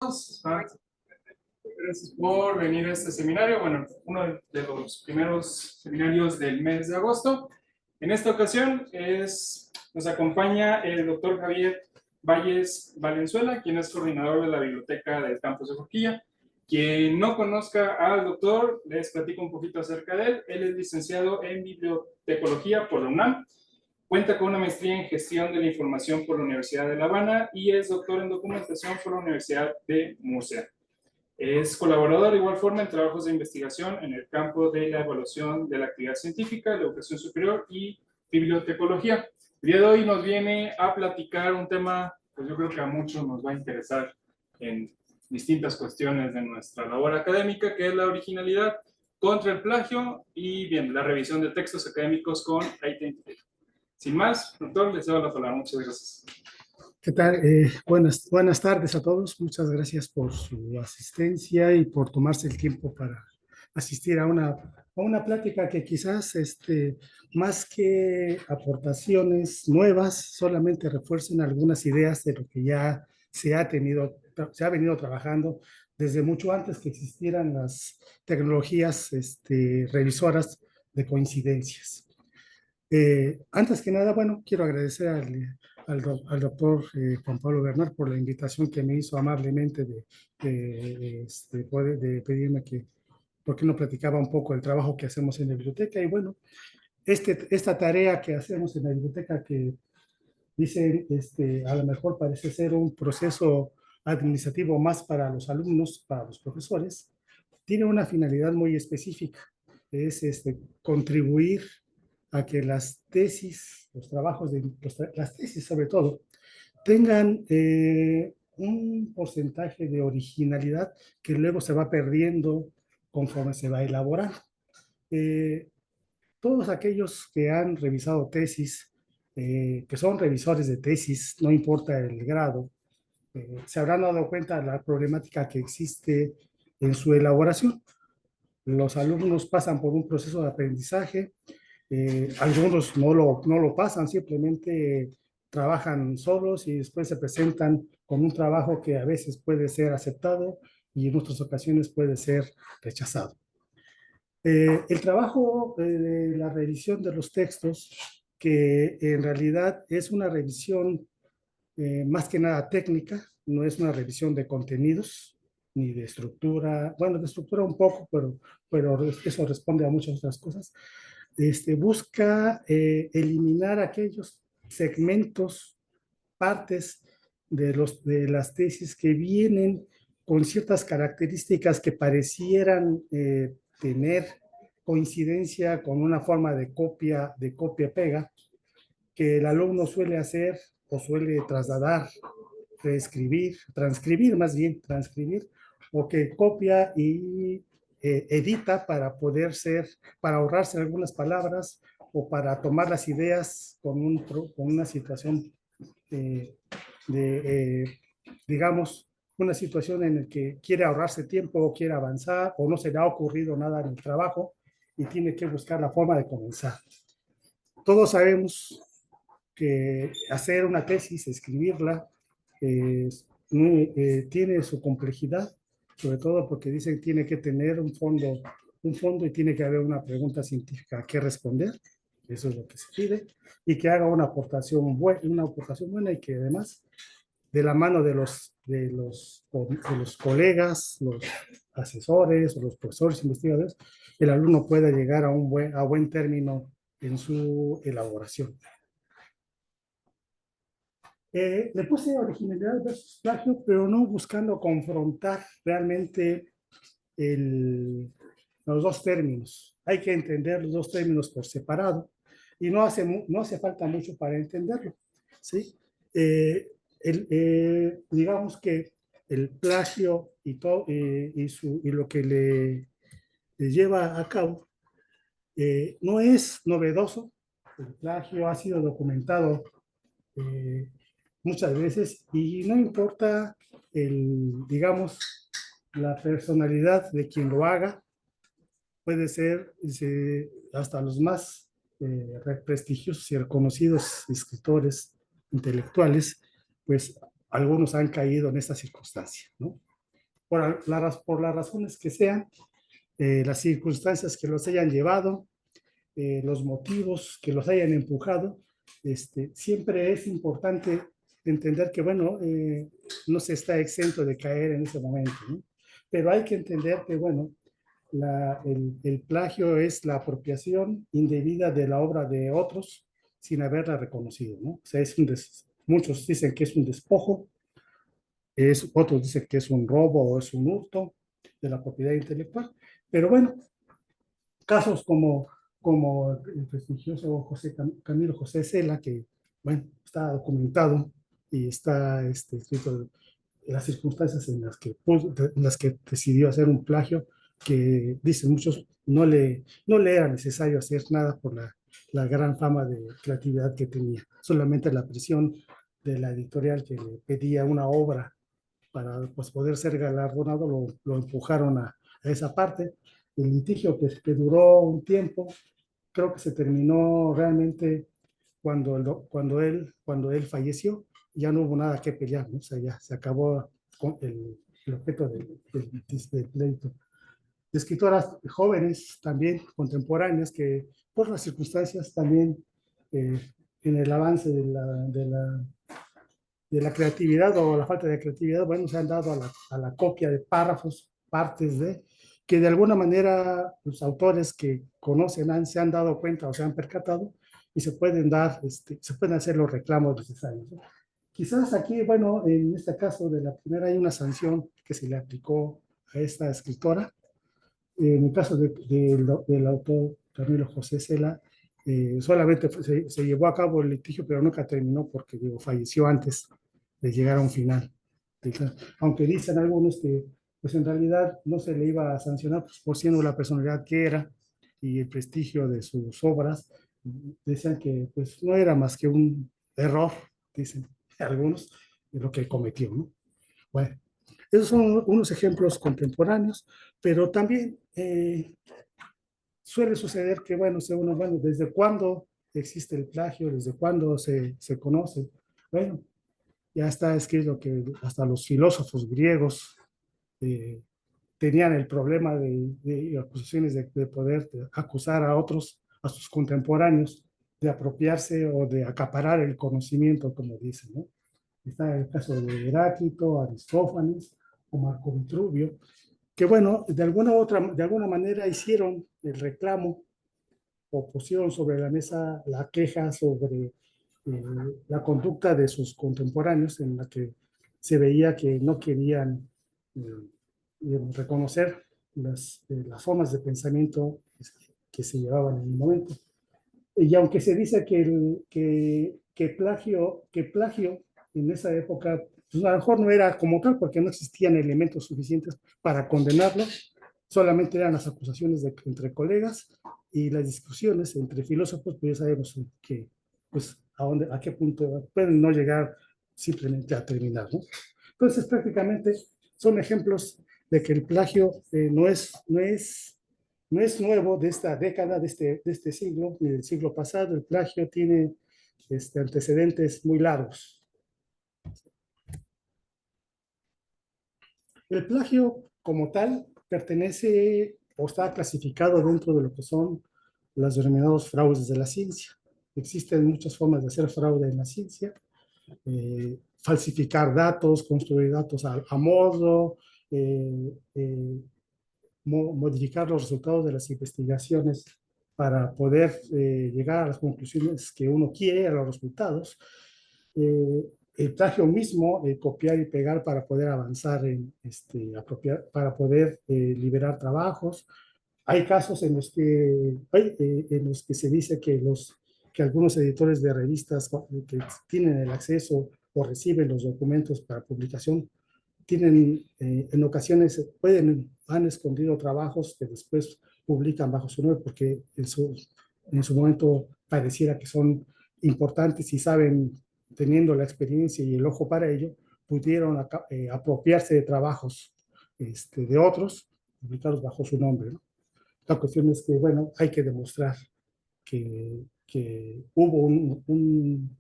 Gracias por venir a este seminario. Bueno, uno de los primeros seminarios del mes de agosto. En esta ocasión nos acompaña el doctor Javier Valles Valenzuela, quien es coordinador de la biblioteca del campus de Joquilla. Quien no conozca al doctor, les platico un poquito acerca de él. Él es licenciado en bibliotecología por la UNAM. Cuenta con una maestría en gestión de la información por la Universidad de La Habana y es doctor en documentación por la Universidad de Murcia. Es colaborador de igual forma en trabajos de investigación en el campo de la evaluación de la actividad científica, la educación superior y bibliotecología. El día de hoy nos viene a platicar un tema, pues yo creo que a muchos nos va a interesar en distintas cuestiones de nuestra labor académica, que es la originalidad contra el plagio y bien, la revisión de textos académicos con identidad. Sin más, doctor, les doy la palabra. Muchas gracias. ¿Qué tal? Buenas tardes a todos. Muchas gracias por su asistencia y por tomarse el tiempo para asistir a una plática que quizás, más que aportaciones nuevas, solamente refuercen algunas ideas de lo que ya se ha venido trabajando desde mucho antes que existieran las tecnologías revisoras de coincidencias. Antes que nada, bueno, quiero agradecer al doctor Juan Pablo Bernal por la invitación que me hizo amablemente de pedirme por qué no platicaba un poco del trabajo que hacemos en la biblioteca. Y bueno, esta tarea que hacemos en la biblioteca que dicen, a lo mejor parece ser un proceso administrativo más para los alumnos, para los profesores, tiene una finalidad muy específica, es contribuir a que las tesis, los trabajos las tesis sobre todo, tengan un porcentaje de originalidad que luego se va perdiendo conforme se va elaborando. Todos aquellos que han revisado tesis, que son revisores de tesis, no importa el grado, se habrán dado cuenta de la problemática que existe en su elaboración. Los alumnos pasan por un proceso de aprendizaje, algunos no lo pasan, simplemente trabajan solos y después se presentan con un trabajo que a veces puede ser aceptado y en otras ocasiones puede ser rechazado. El trabajo de la revisión de los textos, que en realidad es una revisión más que nada técnica, no es una revisión de contenidos ni de estructura, bueno, de estructura un poco, pero eso responde a muchas otras cosas. Busca eliminar aquellos segmentos, partes de las tesis que vienen con ciertas características que parecieran tener coincidencia con una forma de copia-pega que el alumno suele hacer o suele trasladar, transcribir más bien, o que copia y edita para ahorrarse algunas palabras o para tomar las ideas con una situación digamos, una situación en la que quiere ahorrarse tiempo o quiere avanzar o no se le ha ocurrido nada en el trabajo y tiene que buscar la forma de comenzar. Todos sabemos que hacer una tesis, escribirla, tiene su complejidad, sobre todo porque dicen que tiene que tener un fondo y tiene que haber una pregunta científica que responder, eso es lo que se pide, y que haga una aportación buena y que además, de la mano de los colegas, los asesores o los profesores investigadores, el alumno pueda llegar a buen término en su elaboración. Le puse originalidad versus plagio, pero no buscando confrontar realmente los dos términos. Hay que entender los dos términos por separado y no hace falta mucho para entenderlo, ¿sí? Digamos que el plagio y lo que le lleva a cabo no es novedoso. El plagio ha sido documentado muchas veces y no importa digamos, la personalidad de quien lo haga, puede ser hasta los más prestigiosos y reconocidos escritores intelectuales, pues algunos han caído en esta circunstancia, ¿no? por las razones que sean, las circunstancias que los hayan llevado, los motivos que los hayan empujado, siempre es importante entender que, bueno, no se está exento de caer en ese momento, ¿no? Pero hay que entender que, bueno, el plagio es la apropiación indebida de la obra de otros sin haberla reconocido, ¿no? O sea, muchos dicen que es un despojo, otros dicen que es un robo o es un hurto de la propiedad intelectual, pero bueno, casos como el prestigioso Camilo José Cela, que, bueno, está documentado y está escrito las circunstancias en las que decidió hacer un plagio, que dicen muchos no le era necesario hacer nada por la gran fama de creatividad que tenía. Solamente la presión de la editorial que le pedía una obra para pues, poder ser galardonado lo empujaron a esa parte. El litigio que duró un tiempo, creo que se terminó realmente cuando él falleció, ya no hubo nada que pelear, ¿no? O sea, ya se acabó con el objeto del pleito. De escritoras jóvenes también, contemporáneas, que por las circunstancias también eh, en el avance de la creatividad o la falta de creatividad, bueno, se han dado a la copia de párrafos, partes de, que de alguna manera los autores que conocen se han dado cuenta o se han percatado y se pueden dar, se pueden hacer los reclamos necesarios, ¿no? Quizás aquí, bueno, en este caso de la primera hay una sanción que se le aplicó a esta escritora. En el caso del autor Camilo José Cela, solamente se llevó a cabo el litigio, pero nunca terminó porque digo, falleció antes de llegar a un final. Aunque dicen algunos que pues en realidad no se le iba a sancionar pues, por siendo la personalidad que era y el prestigio de sus obras, decían que pues no era más que un error, dicen algunos, de lo que cometió, ¿no? Bueno, esos son unos ejemplos contemporáneos, pero también suele suceder que, bueno, bueno, ¿desde cuándo existe el plagio? ¿Desde cuándo se conoce? Bueno, ya está escrito que hasta los filósofos griegos eh, tenían el problema de acusaciones de poder acusar a otros, a sus contemporáneos, de apropiarse o de acaparar el conocimiento, como dicen, ¿no? Está el caso de Heráclito, Aristófanes o Marco Vitruvio, que bueno, de alguna manera hicieron el reclamo o pusieron sobre la mesa la queja sobre la conducta de sus contemporáneos en la que se veía que no querían reconocer las formas de pensamiento que se llevaban en el momento. Y aunque se dice que plagio en esa época, pues a lo mejor no era como tal, porque no existían elementos suficientes para condenarlo, solamente eran las acusaciones entre colegas y las discusiones entre filósofos, pues ya sabemos que, pues, a qué punto pueden no llegar simplemente a terminar, ¿no? Entonces, prácticamente son ejemplos de que el plagio no es nuevo de esta década, de este siglo, ni del siglo pasado. El plagio tiene antecedentes muy largos. El plagio como tal pertenece o está clasificado dentro de lo que son los denominados fraudes de la ciencia. Existen muchas formas de hacer fraude en la ciencia. Falsificar datos, construir datos a modo, modificar los resultados de las investigaciones para poder llegar a las conclusiones que uno quiere, a los resultados. El plagio mismo, copiar y pegar para poder avanzar para poder liberar trabajos. Hay casos en los que se dice que algunos editores de revistas que tienen el acceso o reciben los documentos para publicación tienen, en ocasiones, han escondido trabajos que después publican bajo su nombre porque en su momento pareciera que son importantes y saben, teniendo la experiencia y el ojo para ello, pudieron apropiarse de trabajos de otros, publicados bajo su nombre, ¿no? La cuestión es que, bueno, hay que demostrar que hubo un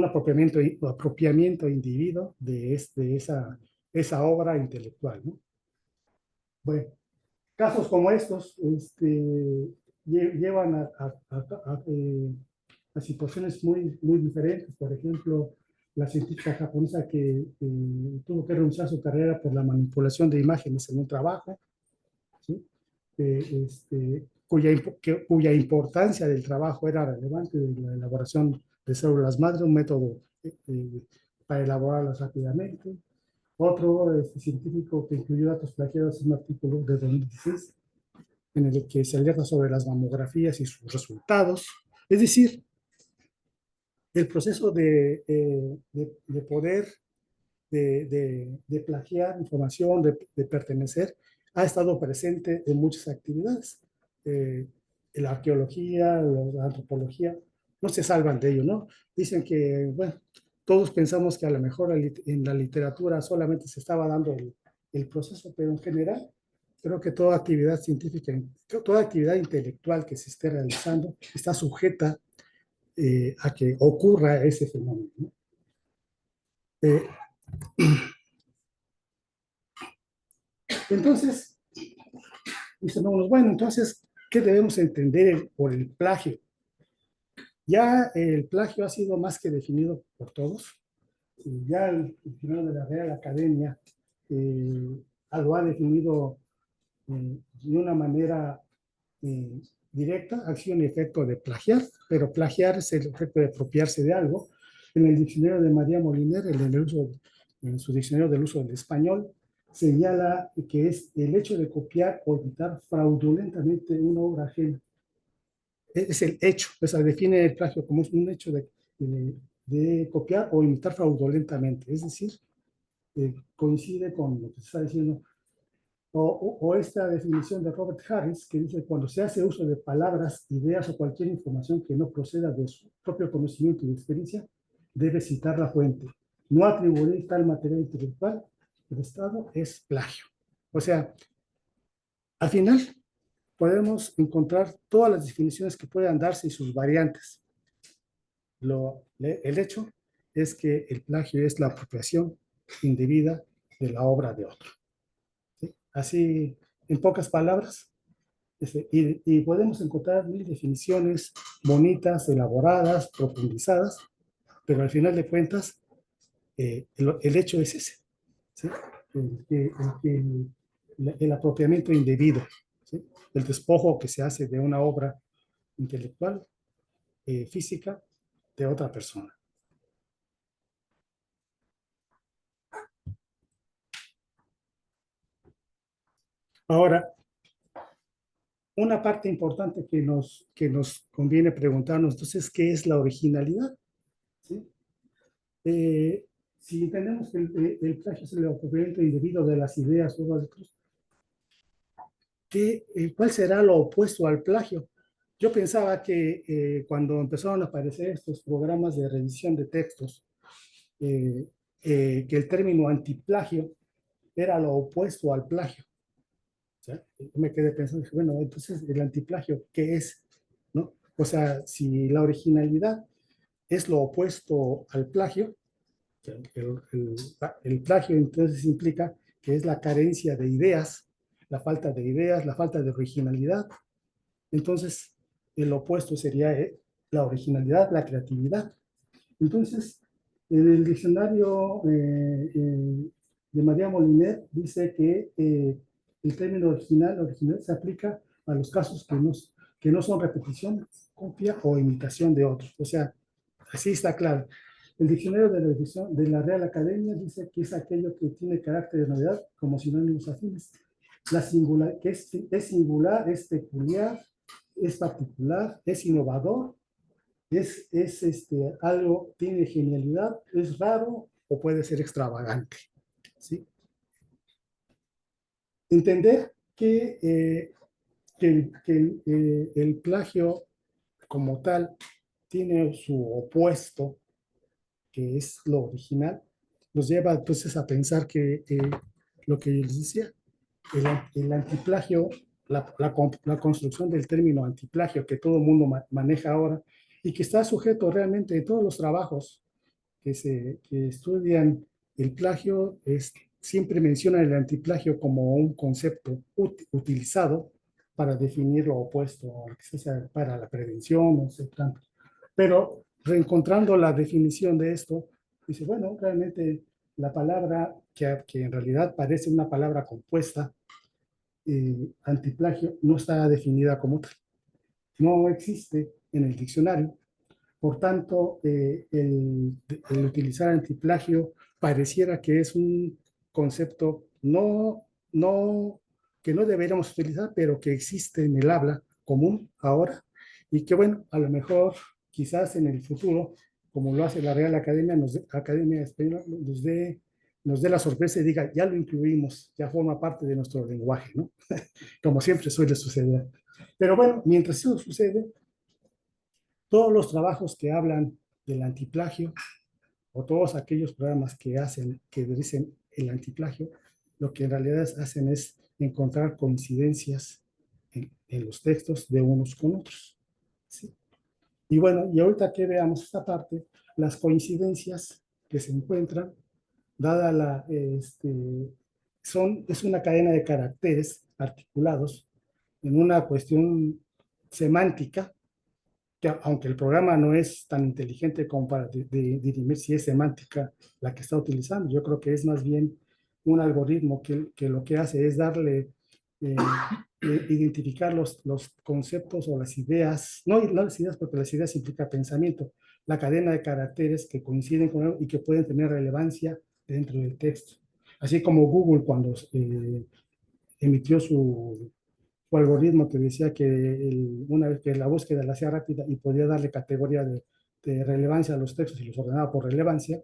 apropiamiento individuo de esa esa obra intelectual, ¿no? Bueno, casos como estos llevan a situaciones muy diferentes. Por ejemplo, la científica japonesa que tuvo que renunciar a su carrera por la manipulación de imágenes en un trabajo, ¿sí? Cuya importancia del trabajo era relevante de la elaboración de células madre, un método para elaborarlas rápidamente. Otro científico que incluyó datos plagiados en un artículo de 2016 en el que se alerta sobre las mamografías y sus resultados. Es decir, el proceso de poder, de plagiar información, de pertenecer, ha estado presente en muchas actividades. En la arqueología, la antropología, no se salvan de ello, ¿no? Dicen que, bueno, todos pensamos que a lo mejor en la literatura solamente se estaba dando el proceso, pero en general creo que toda actividad científica, toda actividad intelectual que se esté realizando está sujeta a que ocurra ese fenómeno, ¿no? Eh, entonces, dicen, bueno, entonces, ¿qué debemos entender por el plagio? Ya el plagio ha sido más que definido por todos. Ya el diccionario de la Real Academia lo ha definido de una manera eh, directa, acción y efecto de plagiar, pero plagiar es el efecto de apropiarse de algo. En el diccionario de María Moliner, en su diccionario del uso del español, señala que es el hecho de copiar o editar fraudulentamente una obra ajena. Es el hecho, o sea, define el plagio como un hecho de copiar o imitar fraudulentamente, es decir, coincide con lo que se está diciendo, o esta definición de Robert Harris, que dice, cuando se hace uso de palabras, ideas o cualquier información que no proceda de su propio conocimiento y experiencia, debe citar la fuente. No atribuir tal material intelectual prestado es plagio. O sea, al final podemos encontrar todas las definiciones que puedan darse y sus variantes. El hecho es que el plagio es la apropiación indebida de la obra de otro. ¿Sí? Así, en pocas palabras, y podemos encontrar mil definiciones bonitas, elaboradas, profundizadas, pero al final de cuentas, el hecho es ese, ¿sí? El apropiamiento indebido, ¿sí? El despojo que se hace de una obra intelectual, física, de otra persona. Ahora, una parte importante que nos conviene preguntarnos, entonces, ¿qué es la originalidad? ¿Sí? Eh, si entendemos que el plagio es el apropiamiento indebido de las ideas o de otros, ¿cuál será lo opuesto al plagio? Yo pensaba que cuando empezaron a aparecer estos programas de revisión de textos, eh, que el término antiplagio era lo opuesto al plagio. O sea, me quedé pensando, dije, bueno, entonces el antiplagio, ¿qué es? ¿No? O sea, si la originalidad es lo opuesto al plagio, el plagio entonces implica que es la carencia de ideas, la falta de ideas, la falta de originalidad. Entonces, el opuesto sería la originalidad, la creatividad. Entonces, en el diccionario de María Moliner dice que el término original se aplica a los casos que no son repetición, copia o imitación de otros. O sea, así está claro. El diccionario de la Real Academia dice que es aquello que tiene carácter de novedad como sinónimos afines. La singular, que es singular, es peculiar, es particular, es innovador, algo, tiene genialidad, es raro o puede ser extravagante. ¿Sí? Entender que el plagio como tal tiene su opuesto, que es lo original, nos lleva entonces a pensar que lo que yo les decía, el antiplagio, la construcción del término antiplagio que todo el mundo maneja ahora y que está sujeto realmente en todos los trabajos que estudian el plagio, siempre mencionan el antiplagio como un concepto utilizado para definir lo opuesto, sea para la prevención, no sé tanto. Pero reencontrando la definición de esto, dice, bueno, realmente la palabra que en realidad parece una palabra compuesta, antiplagio, no está definida como tal. No existe en el diccionario. Por tanto, el utilizar antiplagio pareciera que es un concepto que no deberíamos utilizar, pero que existe en el habla común ahora y que, bueno, a lo mejor quizás en el futuro, como lo hace la Real Academia, Academia Española, nos dé la sorpresa y diga, ya lo incluimos, ya forma parte de nuestro lenguaje, ¿no? Como siempre suele suceder. Pero bueno, mientras eso sucede, todos los trabajos que hablan del antiplagio o todos aquellos programas que dicen el antiplagio, lo que en realidad hacen es encontrar coincidencias en los textos de unos con otros. ¿Sí? Y bueno, y ahorita que veamos esta parte, las coincidencias que se encuentran, dada es una cadena de caracteres articulados en una cuestión semántica, que aunque el programa no es tan inteligente como para dirimir si es semántica la que está utilizando, yo creo que es más bien un algoritmo que lo que hace es darle, eh, identificar los conceptos o las ideas, no las ideas porque las ideas implican pensamiento, la cadena de caracteres que coinciden con él y que pueden tener relevancia dentro del texto. Así como Google cuando emitió su algoritmo que decía que una vez que la búsqueda la hacía rápida y podía darle categoría de relevancia a los textos y los ordenaba por relevancia,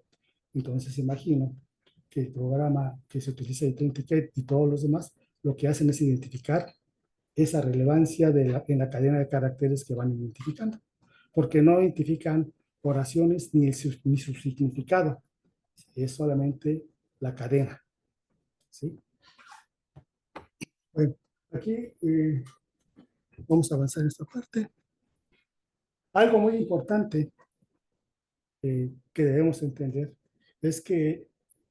entonces imagino que el programa que se utiliza Authenticate y todos los demás lo que hacen es identificar esa relevancia en la cadena de caracteres que van identificando, porque no identifican oraciones ni su significado, es solamente la cadena. ¿Sí? Bueno, aquí vamos a avanzar en esta parte. Algo muy importante que debemos entender es que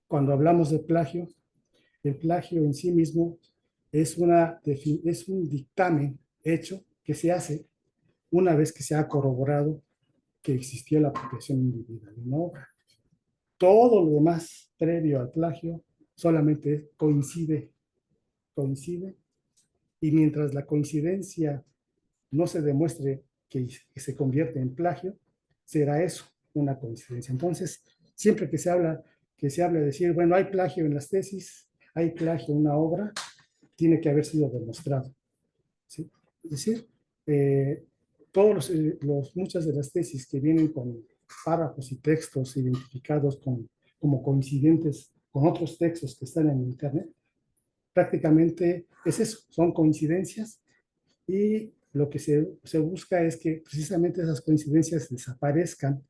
cuando hablamos de plagio, el plagio en sí mismo es un dictamen hecho que se hace una vez que se ha corroborado que existió la apropiación individual de una obra. Todo lo demás previo al plagio solamente coincide, y mientras la coincidencia no se demuestre que se convierte en plagio, será eso, una coincidencia. Entonces, siempre que se habla de decir, bueno, hay plagio en las tesis, hay plagio en una obra, tiene que haber sido demostrado. ¿Sí? Es decir, eh, muchas de las tesis que vienen con párrafos y textos identificados como coincidentes con otros textos que están en Internet, prácticamente es eso, son coincidencias, y lo que se busca es que precisamente esas coincidencias desaparezcan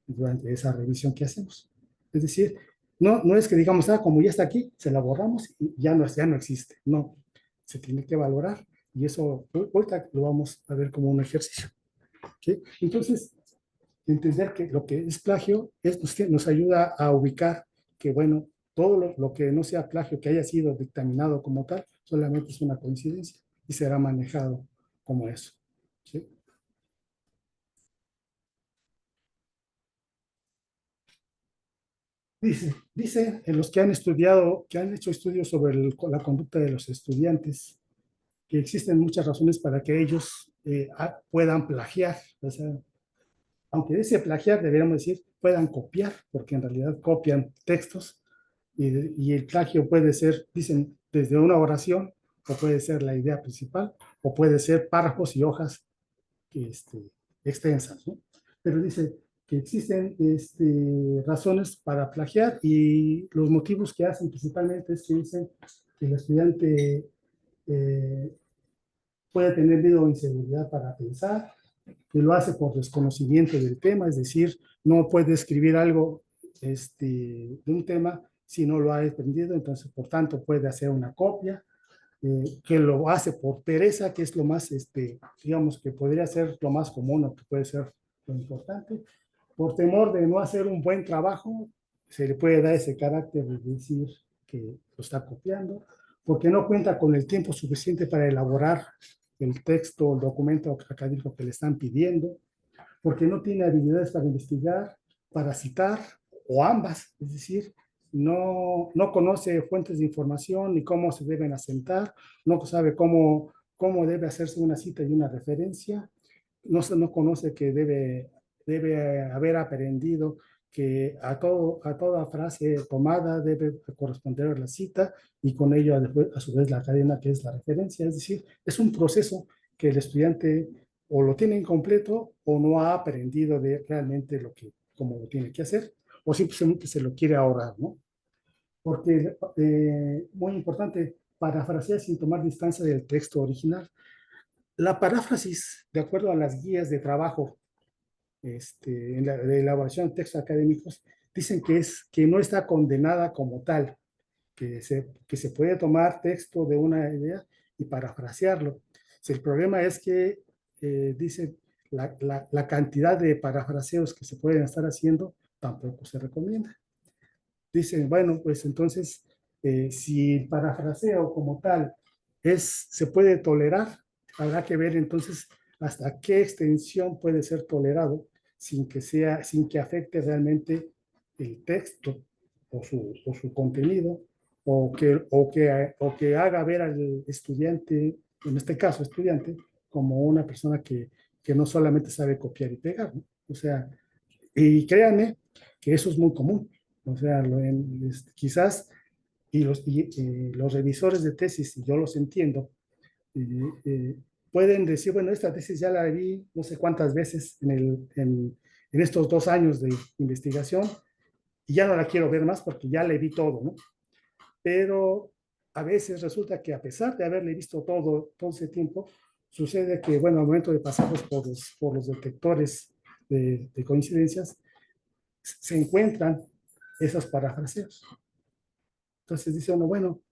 durante esa revisión que hacemos. Es decir, no es que digamos, como ya está aquí, se la borramos y ya no existe. No, se tiene que valorar y eso ahorita lo vamos a ver como un ejercicio. ¿Sí? Entonces, entender que lo que es plagio nos ayuda a ubicar que, bueno, todo lo que no sea plagio, que haya sido dictaminado como tal, solamente es una coincidencia y será manejado como eso. ¿Sí? Dice en los que han estudiado, que han hecho estudios sobre la conducta de los estudiantes, que existen muchas razones para que ellos puedan plagiar. O sea, aunque dice plagiar, deberíamos decir puedan copiar, porque en realidad copian textos y el plagio puede ser, dicen, desde una oración, o puede ser la idea principal, o puede ser párrafos y hojas extensas, ¿no? Pero dice que existen razones para plagiar y los motivos que hacen principalmente es que dicen que el estudiante eh, puede tener miedo o inseguridad para pensar, que lo hace por desconocimiento del tema, es decir, no puede escribir algo de un tema si no lo ha aprendido, entonces por tanto puede hacer una copia, que lo hace por pereza, que es lo más, digamos, que podría ser lo más común o que puede ser lo importante. Por temor de no hacer un buen trabajo, se le puede dar ese carácter de decir, que lo está copiando, porque no cuenta con el tiempo suficiente para elaborar el texto o el documento académico que le están pidiendo, porque no tiene habilidades para investigar, para citar, o ambas, es decir, no conoce fuentes de información ni cómo se deben asentar, no sabe cómo debe hacerse una cita y una referencia, no conoce que debe haber aprendido que a toda frase tomada debe corresponder la cita y con ello a su vez la cadena que es la referencia. Es decir, es un proceso que el estudiante o lo tiene incompleto o no ha aprendido de realmente como lo tiene que hacer, o simplemente se lo quiere ahorrar, ¿no? Porque, muy importante, parafrasear sin tomar distancia del texto original. La paráfrasis, de acuerdo a las guías de trabajo de elaboración de textos académicos, dicen que no está condenada como tal, que se puede tomar texto de una idea y parafrasearlo. Si el problema es que, dice, la cantidad de parafraseos que se pueden estar haciendo tampoco se recomienda. Dicen, bueno, pues entonces, si el parafraseo como tal se puede tolerar, habrá que ver entonces hasta qué extensión puede ser tolerado sin que afecte realmente el texto o su contenido, o que haga ver al estudiante, en este caso estudiante, como una persona que no solamente sabe copiar y pegar, ¿no? O sea, y créanme que eso es muy común. O sea, quizás, los revisores de tesis, y yo los entiendo, eh, eh, pueden decir, bueno, esta tesis ya la vi no sé cuántas veces en estos 2 años de investigación y ya no la quiero ver más porque ya le vi todo, ¿no? Pero a veces resulta que a pesar de haberle visto todo ese tiempo, sucede que, bueno, al momento de pasarlos por los detectores de coincidencias, se encuentran esos parafraseos. Entonces dice uno, bueno,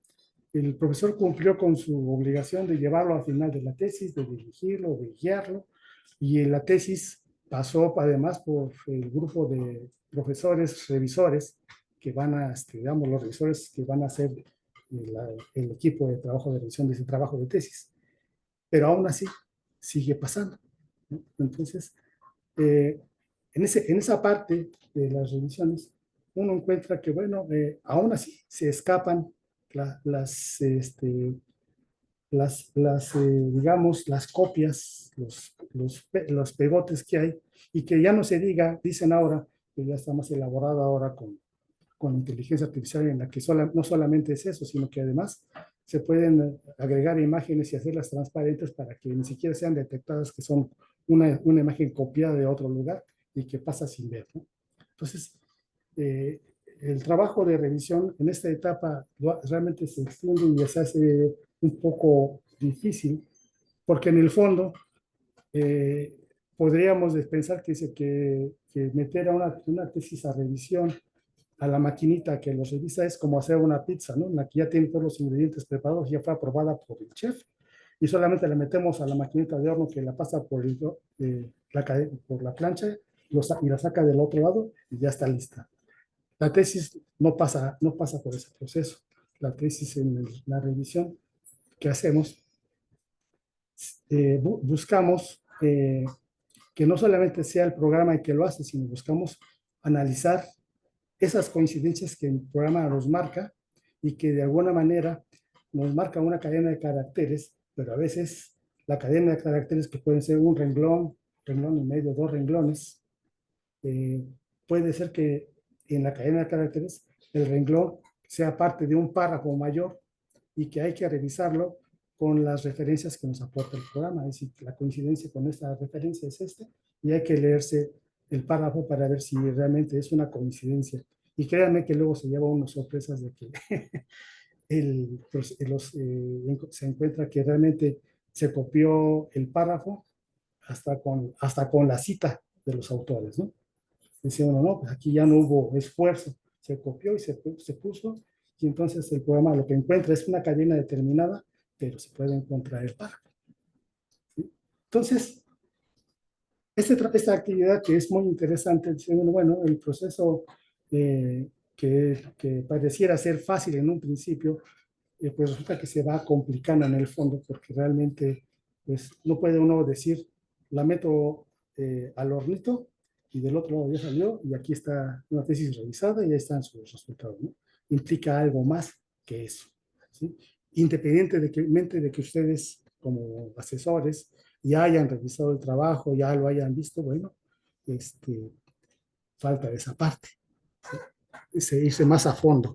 el profesor cumplió con su obligación de llevarlo al final de la tesis, de dirigirlo, de guiarlo, y en la tesis pasó además por el grupo de profesores revisores que van a, digamos, los revisores que van a hacer el equipo de trabajo de revisión de ese trabajo de tesis. Pero aún así sigue pasando, ¿no? Entonces, eh, en esa parte de las revisiones, uno encuentra que, bueno, aún así se escapan la, digamos, las copias, los pegotes que hay, y que ya no se diga, dicen ahora, que ya está más elaborado ahora con inteligencia artificial, en la que no solamente es eso, sino que además se pueden agregar imágenes y hacerlas transparentes para que ni siquiera sean detectadas que son una imagen copiada de otro lugar y que pasa sin ver, ¿no? Entonces, el trabajo de revisión en esta etapa realmente se extiende y se hace un poco difícil, porque en el fondo, eh, podríamos pensar que meter a una tesis a revisión a la maquinita que los revisa es como hacer una pizza, ¿no? En la que ya tiene todos los ingredientes preparados, ya fue aprobada por el chef, y solamente la metemos a la maquinita de horno que la pasa por la plancha y la saca del otro lado y ya está lista. La tesis no pasa por ese proceso. La tesis en la revisión que hacemos, buscamos, que no solamente sea el programa el que lo hace, sino buscamos analizar esas coincidencias que el programa nos marca y que de alguna manera nos marca una cadena de caracteres, pero a veces la cadena de caracteres, que pueden ser un renglón, renglón y medio, 2 renglones, eh, puede ser que en la cadena de caracteres el renglón sea parte de un párrafo mayor y que hay que revisarlo con las referencias que nos aporta el programa. Es decir, la coincidencia con esta referencia es y hay que leerse el párrafo para ver si realmente es una coincidencia. Y créanme que luego se lleva unas sorpresas de que se encuentra que realmente se copió el párrafo hasta con la cita de los autores, ¿no? Dice uno, no, pues aquí ya no hubo esfuerzo, se copió y se puso, y entonces el programa lo que encuentra es una cadena determinada, pero se puede encontrar el párrafo, ¿sí? Entonces, esta actividad que es muy interesante, dice uno, bueno, el proceso, que pareciera ser fácil en un principio, pues resulta que se va complicando en el fondo, porque realmente pues, no puede uno decir, la meto al hornito y del otro lado ya salió y aquí está una tesis revisada y ahí están sus resultados, ¿no? Implica algo más que eso, ¿sí? Independientemente de que ustedes como asesores ya hayan revisado el trabajo, ya lo hayan visto, bueno, falta esa parte, ¿sí? Irse más a fondo.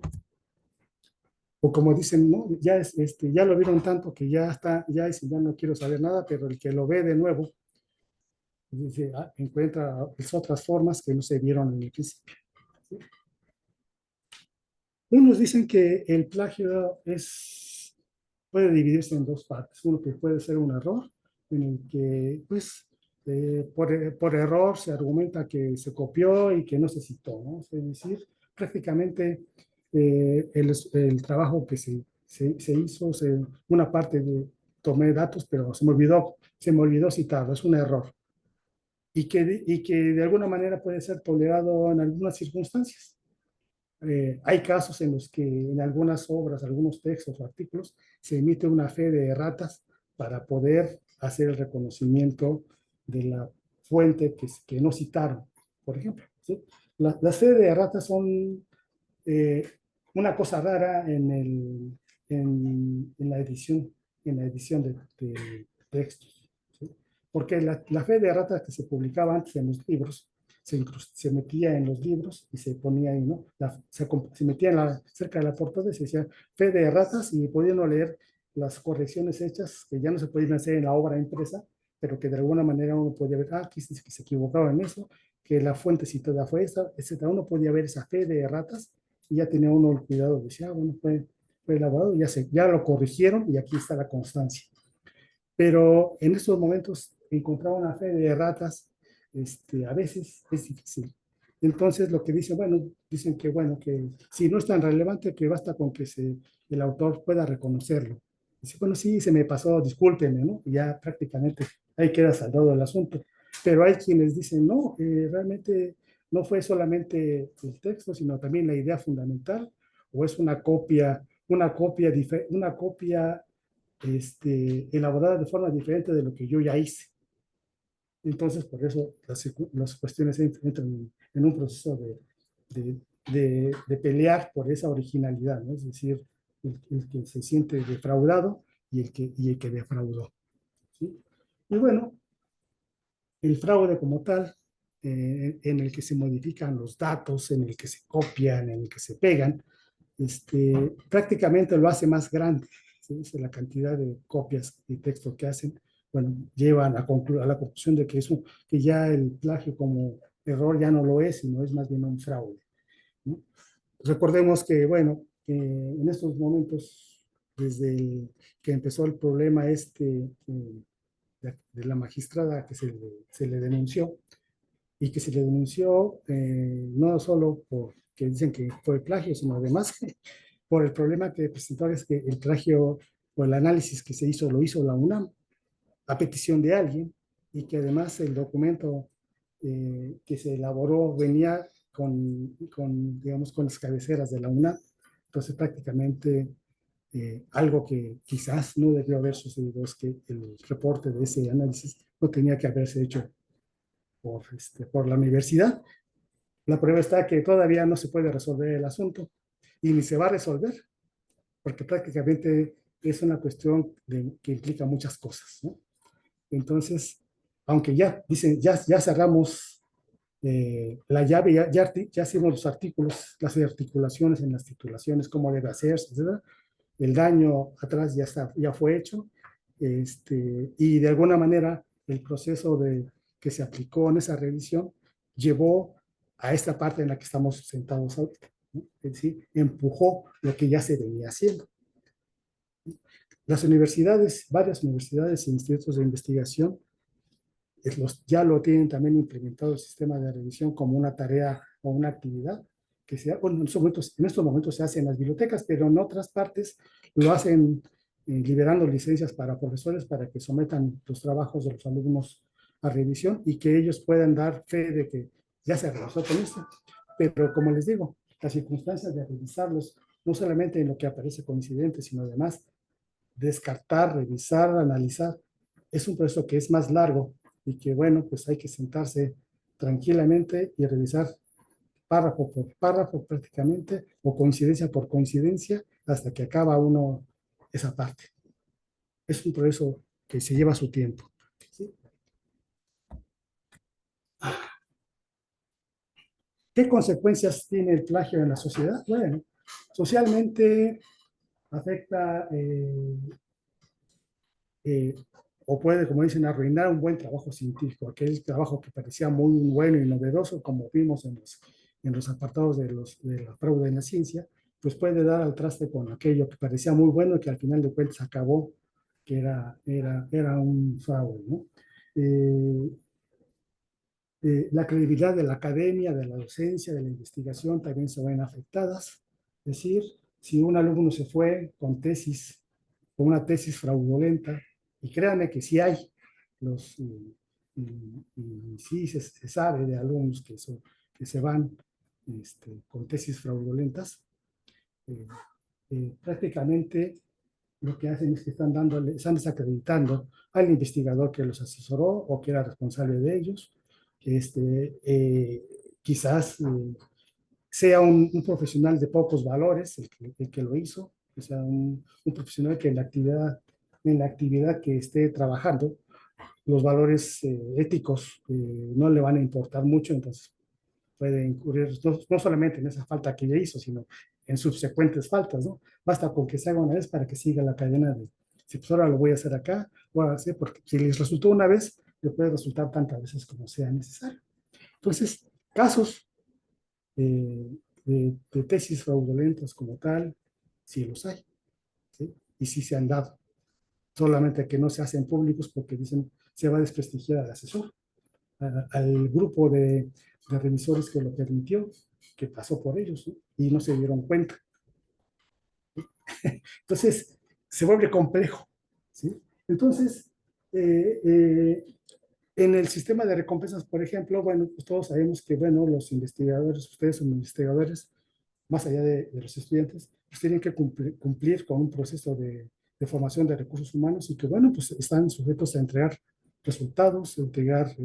O como dicen, ¿no? Ya, ya lo vieron tanto que ya está, ya no quiero saber nada, pero el que lo ve de nuevo, dice, encuentra otras formas que no se vieron en el principio. ¿Sí? Unos dicen que el plagio puede dividirse en dos partes. Uno que puede ser un error, en el que, pues, por error se argumenta que se copió y que no se citó, ¿no? Es decir, prácticamente el trabajo que se hizo, una parte tomé datos, pero se me olvidó citarlo, es un error. Y que de alguna manera puede ser tolerado en algunas circunstancias. Hay casos en los que en algunas obras, algunos textos o artículos, se emite una fe de erratas para poder hacer el reconocimiento de la fuente que no citaron, por ejemplo. ¿Sí? Las fe de erratas son eh, una cosa rara en la edición de textos. ¿Sí? Porque la fe de erratas que se publicaba antes en los libros se metía en los libros y se ponía ahí, ¿no? Se metía cerca de la portada y se decía fe de erratas y podían leer las correcciones hechas que ya no se podían hacer en la obra impresa, pero que de alguna manera uno podía ver, aquí se dice que se equivocaba en eso, que la fuente citada fue esta, etc. Uno podía ver esa fe de erratas y ya tenía uno el cuidado de decir, bueno, fue elaborado, ya lo corrigieron y aquí está la constancia. Pero en estos momentos encontrar una fe de ratas a veces es difícil. Entonces lo que dicen, bueno, dicen que bueno, que si no es tan relevante, que basta con que el autor pueda reconocerlo. Dice, bueno, sí, se me pasó, discúlpenme, ¿no? Y ya prácticamente ahí queda saldado el asunto. Pero hay quienes dicen, no, realmente no fue solamente el texto, sino también la idea fundamental, o es una copia elaborada de forma diferente de lo que yo ya hice. Entonces, por eso las cuestiones entran en un proceso de pelear por esa originalidad, ¿no? Es decir, el que se siente defraudado y el que defraudó. ¿Sí? Y bueno, el fraude como tal, en el que se modifican los datos, en el que se copian, en el que se pegan, prácticamente lo hace más grande. ¿Sí? La cantidad de copias y texto que hacen, bueno, llevan a la conclusión de que ya el plagio como error ya no lo es, sino es más bien un fraude, ¿no? Recordemos que, bueno, en estos momentos, que empezó el problema de la magistrada que se le denunció, y que se le denunció no solo porque dicen que fue plagio, sino además por el problema que presentó, es que el plagio o el análisis que se hizo lo hizo la UNAM a petición de alguien y que además el documento que se elaboró venía digamos, con las cabeceras de la UNAM. Entonces prácticamente algo que quizás no debió haber sucedido es que el reporte de ese análisis no tenía que haberse hecho por la universidad. La prueba está que todavía no se puede resolver el asunto y ni se va a resolver, porque prácticamente es una cuestión que implica muchas cosas, ¿no? Entonces, aunque ya dicen, ya cerramos la llave, ya hicimos los artículos, las articulaciones en las titulaciones, cómo debe hacerse, etc. El daño atrás ya fue hecho, y de alguna manera el proceso que se aplicó en esa revisión llevó a esta parte en la que estamos sentados ahorita, ¿no? Es decir, empujó lo que ya se venía haciendo. Las universidades, varias universidades e institutos de investigación, ya lo tienen también implementado el sistema de revisión como una tarea o una actividad bueno, en estos momentos se hace en las bibliotecas, pero en otras partes lo hacen liberando licencias para profesores para que sometan los trabajos de los alumnos a revisión y que ellos puedan dar fe de que ya se realizó con esto. Pero como les digo, las circunstancias de revisarlos, no solamente en lo que aparece coincidente, sino además descartar, revisar, analizar, es un proceso que es más largo y que, bueno, pues hay que sentarse tranquilamente y revisar párrafo por párrafo prácticamente, o coincidencia por coincidencia, hasta que acaba uno esa parte. Es un proceso que se lleva su tiempo. ¿Sí? ¿Qué consecuencias tiene el plagio en la sociedad? Bueno, socialmente afecta eh, o puede, como dicen, arruinar un buen trabajo científico, aquel trabajo que parecía muy bueno y novedoso, como vimos en los apartados de la fraude en la ciencia, pues puede dar al traste con aquello que parecía muy bueno y que al final de cuentas acabó que era un fraude, ¿no? Eh, la credibilidad de la academia, de la docencia, de la investigación también se ven afectadas. Es decir, si un alumno se fue con una tesis fraudulenta, y créanme que sí hay, y sí se sabe de alumnos que se van con tesis fraudulentas, eh, prácticamente lo que hacen es que están desacreditando al investigador que los asesoró o que era responsable de ellos. Quizás sea un profesional de pocos valores el que lo hizo, que sea un profesional que en la actividad que esté trabajando, los valores éticos no le van a importar mucho, entonces puede incurrir no solamente en esa falta que ya hizo, sino en subsecuentes faltas, ¿no? Basta con que se haga una vez para que siga la cadena de, si pues ahora lo voy a hacer acá, voy a hacer, porque si les resultó una vez, le puede resultar tantas veces como sea necesario. Entonces, casos de tesis fraudulentas como tal, sí los hay, ¿sí? Y sí se han dado, solamente que no se hacen públicos porque dicen se va a desprestigiar al asesor, al grupo de revisores que lo permitió, que pasó por ellos, ¿no? Y no se dieron cuenta. Entonces, se vuelve complejo, ¿sí? Entonces, eh, eh, en el sistema de recompensas, por ejemplo, bueno, pues todos sabemos que, bueno, los investigadores, ustedes son investigadores, más allá de los estudiantes, pues tienen que cumplir con un proceso de formación de recursos humanos y que, bueno, pues están sujetos a entregar resultados, a entregar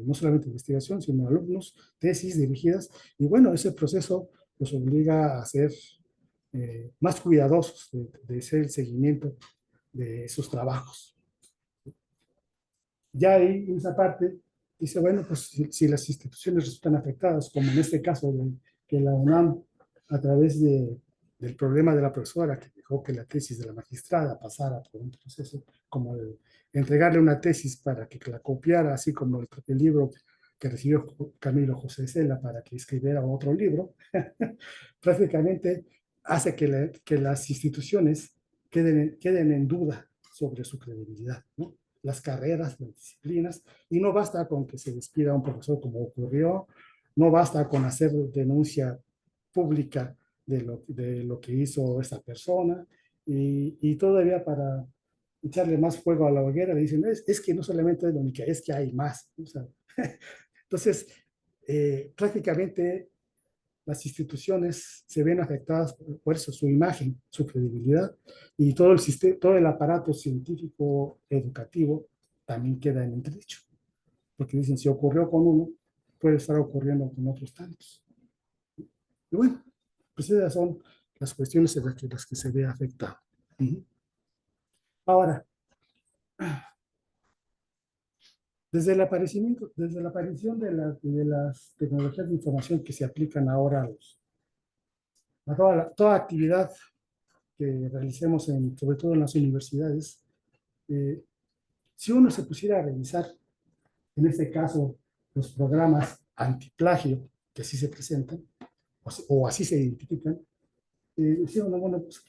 no solamente investigación, sino alumnos, tesis dirigidas, y bueno, ese proceso los obliga a ser más cuidadosos de hacer el seguimiento de esos trabajos. Ya ahí, en esa parte, dice, bueno, pues si las instituciones resultan afectadas, como en este caso de que la UNAM, a través del problema de la profesora que dejó que la tesis de la magistrada pasara por un proceso como de entregarle una tesis para que la copiara, así como el libro que recibió Camilo José Cela para que escribiera otro libro, prácticamente hace que las instituciones queden en duda sobre su credibilidad, ¿no? Las carreras, las disciplinas, y no basta con que se despida a un profesor como ocurrió, no basta con hacer denuncia pública de lo que hizo esa persona, y todavía para echarle más fuego a la hoguera le dicen, es que no solamente es lo único, es que hay más. O sea, entonces, prácticamente las instituciones se ven afectadas por eso, su imagen, su credibilidad, y todo el sistema, todo el aparato científico educativo también queda en entredicho, porque dicen, si ocurrió con uno, puede estar ocurriendo con otros tantos. Y bueno, pues esas son las cuestiones en las que se ve afectado. Ahora, desde la aparición de las tecnologías de información que se aplican ahora a toda actividad que realicemos, sobre todo en las universidades, eh, si uno se pusiera a revisar, en este caso, los programas antiplagio que así se presentan, o así se identifican, sí, bueno, pues,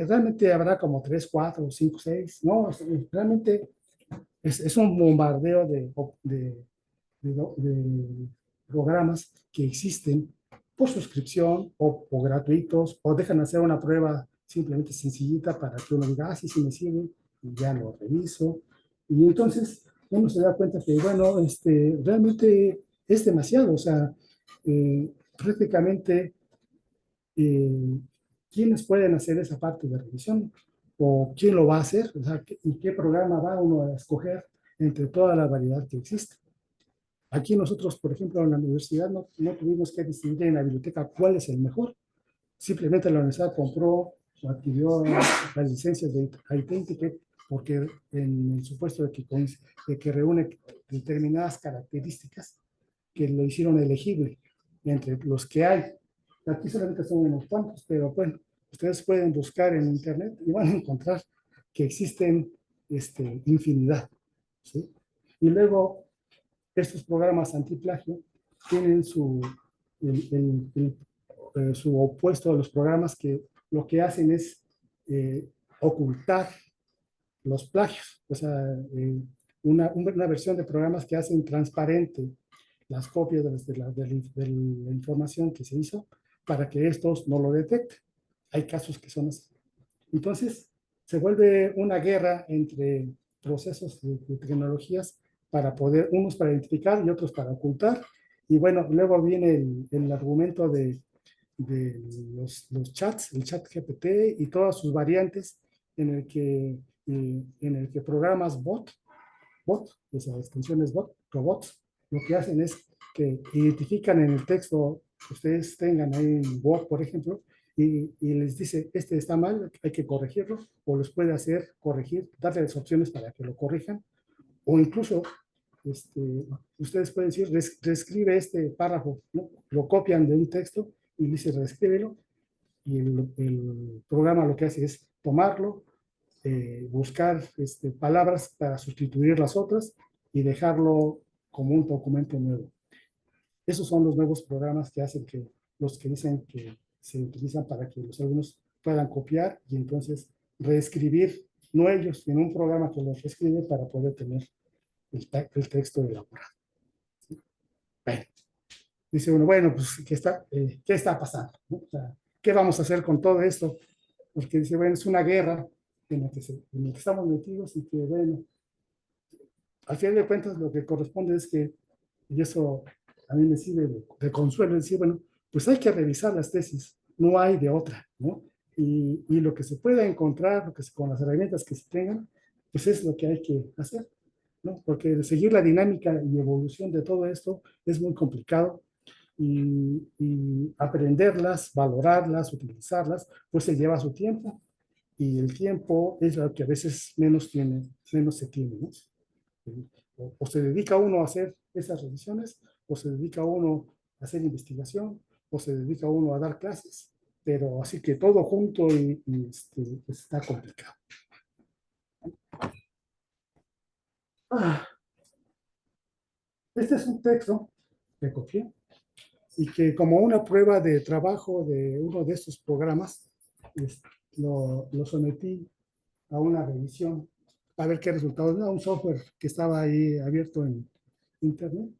realmente habrá como 3, 4, 5, 6, no, realmente es un bombardeo de programas que existen por suscripción o gratuitos, o dejan hacer una prueba simplemente sencillita para que uno diga, ah, sí, sí me sirve, y ya lo reviso. Y entonces uno se da cuenta que, bueno, realmente es demasiado, o sea, prácticamente eh, ¿quiénes pueden hacer esa parte de revisión? ¿O quién lo va a hacer? O sea, ¿y qué programa va uno a escoger entre toda la variedad que existe? Aquí nosotros, por ejemplo, en la universidad no tuvimos que decidir en la biblioteca cuál es el mejor. Simplemente la universidad compró o adquirió las licencias de Identity porque en el supuesto de que reúne determinadas características que lo hicieron elegible entre los que hay. Aquí solamente son unos cuantos, pero bueno, ustedes pueden buscar en internet y van a encontrar que existen infinidad. ¿Sí? Y luego, estos programas antiplagio tienen su opuesto a los programas que lo que hacen es ocultar los plagios. O sea, una versión de programas que hacen transparente las copias de la información que se hizo para que estos no lo detecten. Hay casos que son así. Entonces, se vuelve una guerra entre procesos de tecnologías para poder, unos para identificar y otros para ocultar. Y bueno, luego viene el argumento de los chats, el chat GPT y todas sus variantes en el que programas bot, esas extensiones bot, robots, lo que hacen es que identifican en el texto que ustedes tengan ahí en Word, por ejemplo, y les dice, este está mal, hay que corregirlo, o les puede hacer corregir, darles opciones para que lo corrijan, o incluso ustedes pueden decir, reescribe este párrafo, ¿no? Lo copian de un texto y dice, reescríbelo, y el programa lo que hace es tomarlo, buscar palabras para sustituir las otras y dejarlo como un documento nuevo. Esos son los nuevos programas que hacen que los que dicen que se utilizan para que los alumnos puedan copiar y entonces reescribir, no ellos, sino un programa que los reescribe para poder tener el texto elaborado. Bueno, dice uno, bueno, pues, ¿qué está pasando? ¿No? O sea, ¿qué vamos a hacer con todo esto? Porque dice, bueno, es una guerra en la que estamos metidos y que, bueno, al final de cuentas lo que corresponde es que, y eso a mí me sirve de consuelo, decir, bueno, pues hay que revisar las tesis, no hay de otra, ¿no? Y lo que se pueda encontrar, con las herramientas que se tengan, pues es lo que hay que hacer, ¿no? Porque seguir la dinámica y evolución de todo esto es muy complicado y aprenderlas, valorarlas, utilizarlas, pues se lleva su tiempo y el tiempo es lo que a veces menos se tiene, ¿no? O se dedica uno a hacer esas revisiones, o se dedica uno a hacer investigación, o se dedica uno a dar clases, pero así que todo junto pues está complicado. Ah, este es un texto que copié y que como una prueba de trabajo de uno de estos programas, lo sometí a una revisión a ver qué resultados da un software que estaba ahí abierto en internet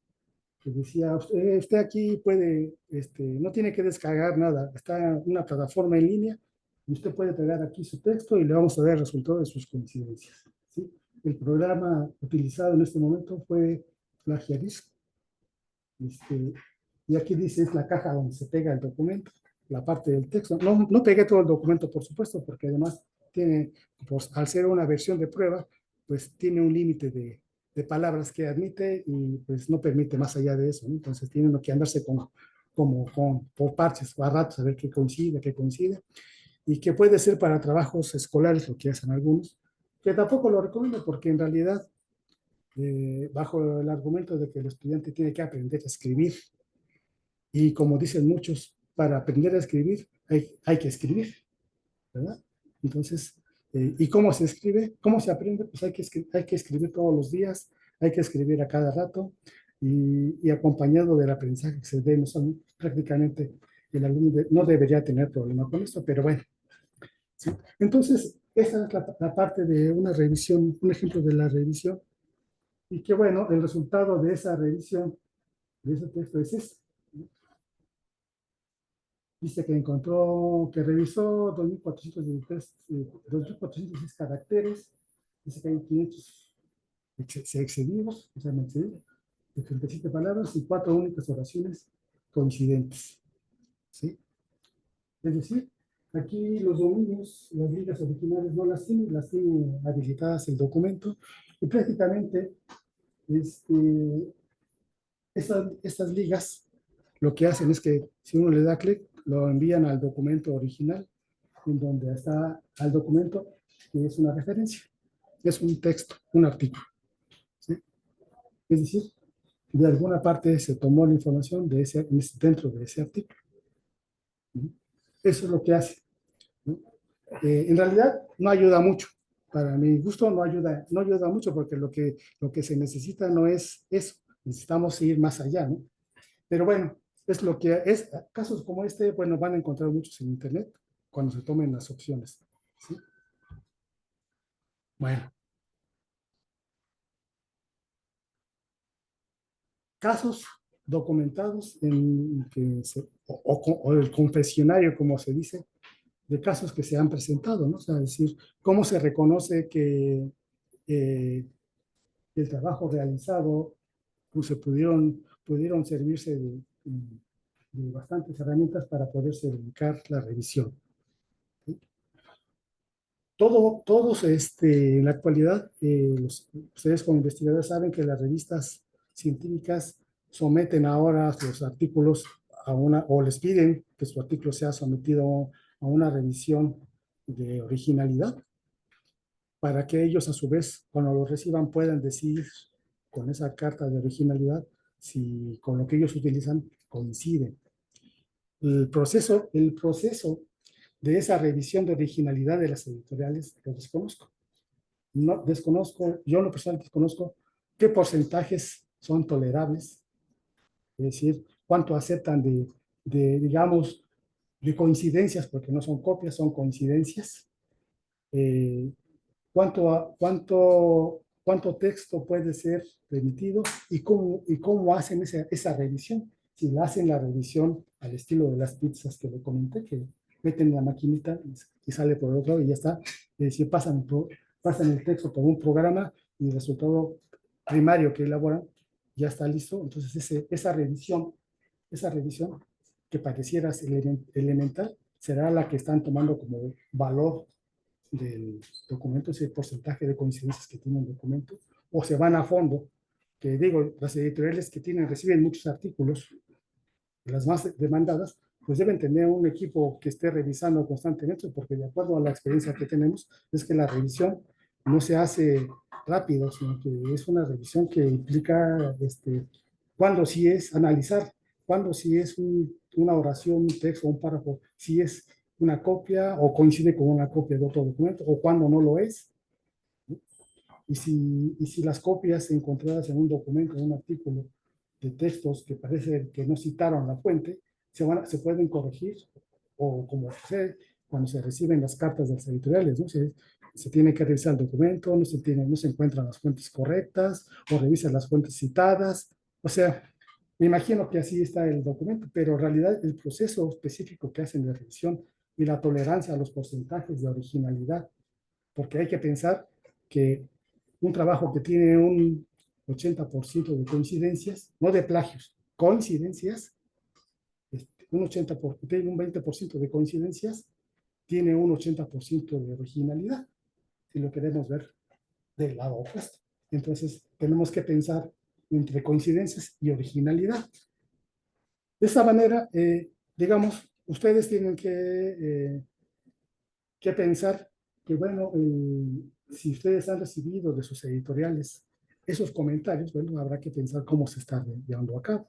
que decía, usted aquí puede, no tiene que descargar nada, está en una plataforma en línea, y usted puede pegar aquí su texto y le vamos a dar el resultado de sus coincidencias. ¿Sí? El programa utilizado en este momento fue Plagiarism, y aquí dice, es la caja donde se pega el documento, la parte del texto. No pegué todo el documento, por supuesto, porque además tiene, pues, al ser una versión de prueba, pues tiene un límite de palabras que admite y pues no permite más allá de eso, ¿no? Entonces tiene uno que andarse por parches, a ratos, a ver qué coincide, y que puede ser para trabajos escolares, lo que hacen algunos, que tampoco lo recomiendo porque en realidad, bajo el argumento de que el estudiante tiene que aprender a escribir, y como dicen muchos, para aprender a escribir hay que escribir, ¿verdad? Entonces, ¿y cómo se escribe? ¿Cómo se aprende? Pues hay que escribir todos los días, hay que escribir a cada rato y acompañado del aprendizaje que se dé, no son, prácticamente el alumno no debería tener problema con esto, pero bueno. ¿Sí? Entonces, esa es la parte de una revisión, un ejemplo de la revisión, y que bueno, el resultado de esa revisión, de ese texto es este. Dice que encontró, que revisó 2.406 caracteres. Dice que hay 500 excedidos, o sea, me excedí, de 37 palabras y 4 únicas oraciones coincidentes. ¿Sí? Es decir, aquí los dominios, las ligas originales no las tiene habilitadas el documento y prácticamente este, estas ligas lo que hacen es que si uno le da clic, lo envían al documento original, en donde está al documento que es una referencia, es un texto, un artículo, ¿sí? Es decir, de alguna parte se tomó la información de dentro de ese artículo, ¿no? Eso es lo que hace, ¿no? En realidad no ayuda mucho. Para mi gusto no ayuda mucho porque lo que se necesita no es eso. Necesitamos ir más allá, ¿no? Pero bueno, es lo que es. Casos como este, bueno, van a encontrar muchos en Internet cuando se tomen las opciones, ¿sí? Bueno, casos documentados en que o el confesionario, como se dice, de casos que se han presentado, ¿no? O sea, es decir, cómo se reconoce que el trabajo realizado, pues se pudieron servirse de bastantes herramientas para poder certificar la revisión, ¿sí? Todos en la actualidad, ustedes como investigadores saben que las revistas científicas someten ahora los artículos o les piden que su artículo sea sometido a una revisión de originalidad, para que ellos a su vez, cuando lo reciban, puedan decir con esa carta de originalidad si con lo que ellos utilizan coincide. El proceso de esa revisión de originalidad de las editoriales lo desconozco. No, desconozco, yo en lo personal desconozco qué porcentajes son tolerables, es decir, cuánto aceptan digamos, de coincidencias, porque no son copias, son coincidencias, eh, cuánto texto puede ser remitido y cómo hacen esa revisión. Si la hacen la revisión al estilo de las pizzas que le comenté, que meten la maquinita y sale por el otro lado y ya está. Es decir, pasan el texto por un programa y el resultado primario que elaboran ya está listo. Entonces, esa revisión que pareciera elemental será la que están tomando como valor del documento, ese porcentaje de coincidencias que tiene el documento, o se van a fondo, que digo, las editoriales que reciben muchos artículos, las más demandadas, pues deben tener un equipo que esté revisando constantemente, porque de acuerdo a la experiencia que tenemos, es que la revisión no se hace rápido, sino que es una revisión que implica, cuando sí es analizar, cuando sí es una oración, un texto, un párrafo, si es una copia o coincide con una copia de otro documento, o cuando no lo es. Y si las copias encontradas en un documento, en un artículo de textos que parece que no citaron la fuente, se pueden corregir, o como sucede cuando se reciben las cartas de las editoriales, ¿no? Se tiene que revisar el documento, no se encuentran las fuentes correctas, o revisan las fuentes citadas. O sea, me imagino que así está el documento, pero en realidad el proceso específico que hacen de revisión y la tolerancia a los porcentajes de originalidad, porque hay que pensar que un trabajo que tiene un 80% de coincidencias, no de plagios, coincidencias, tiene un 20% de coincidencias, tiene un 80% de originalidad, si lo queremos ver del lado opuesto. Entonces, tenemos que pensar entre coincidencias y originalidad. De esta manera, digamos, ustedes tienen que pensar que, bueno, si ustedes han recibido de sus editoriales esos comentarios, bueno, habrá que pensar cómo se está llevando a cabo.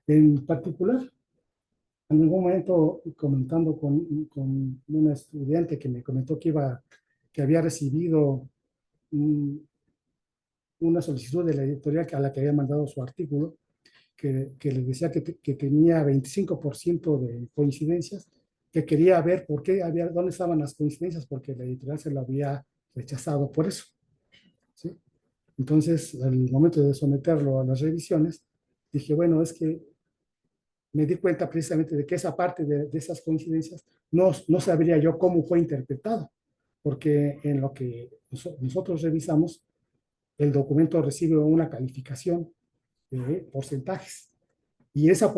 En particular, en algún momento comentando con una estudiante que me comentó que había recibido una solicitud de la editorial a la que había mandado su artículo, que les decía que tenía 25% de coincidencias, que quería ver dónde estaban las coincidencias, porque la editorial se lo había rechazado por eso, ¿sí? Entonces, al momento de someterlo a las revisiones, dije, bueno, es que me di cuenta precisamente de que esa parte de esas coincidencias no sabría yo cómo fue interpretado, porque en lo que nosotros revisamos, el documento recibe una calificación de porcentajes. Y esa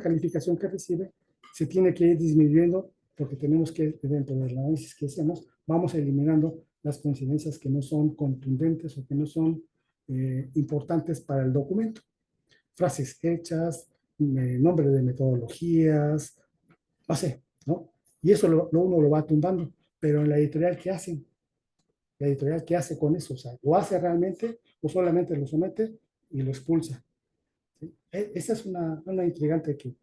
calificación que recibe se tiene que ir disminuyendo porque tenemos que, dentro del análisis que hacemos, vamos eliminando las coincidencias que no son contundentes o que no son importantes para el documento. Frases hechas, nombre de metodologías, no sé, ¿no? Y eso uno lo va tumbando, pero en la editorial, ¿qué hacen? La editorial, ¿qué hace con eso? O sea, ¿lo hace realmente o solamente lo somete y lo expulsa? ¿Sí? Esa es una intrigante que,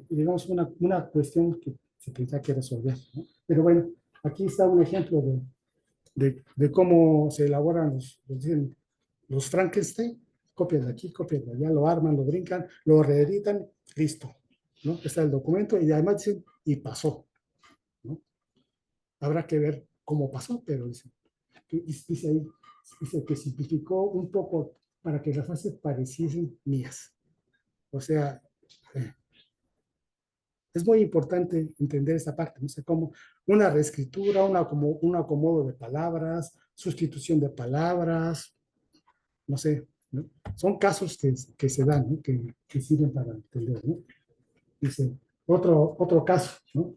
digamos, una cuestión que se tendrá que resolver, ¿no? Pero bueno, aquí está un ejemplo de cómo se elaboran los Frankenstein, copian de aquí, copian de allá, lo arman, lo brincan, lo reeditan, listo, ¿no? Está el documento y además dicen, y pasó, ¿no? Habrá que ver cómo pasó, pero dice ahí, dice que simplificó un poco para que las frases pareciesen mías. O sea, eh, es muy importante entender esa parte, no sé cómo una reescritura, un acomodo de palabras, sustitución de palabras, no sé, ¿no? Son casos que se dan, ¿no? Que sirven para entender, ¿no? Dice, otro caso, ¿no?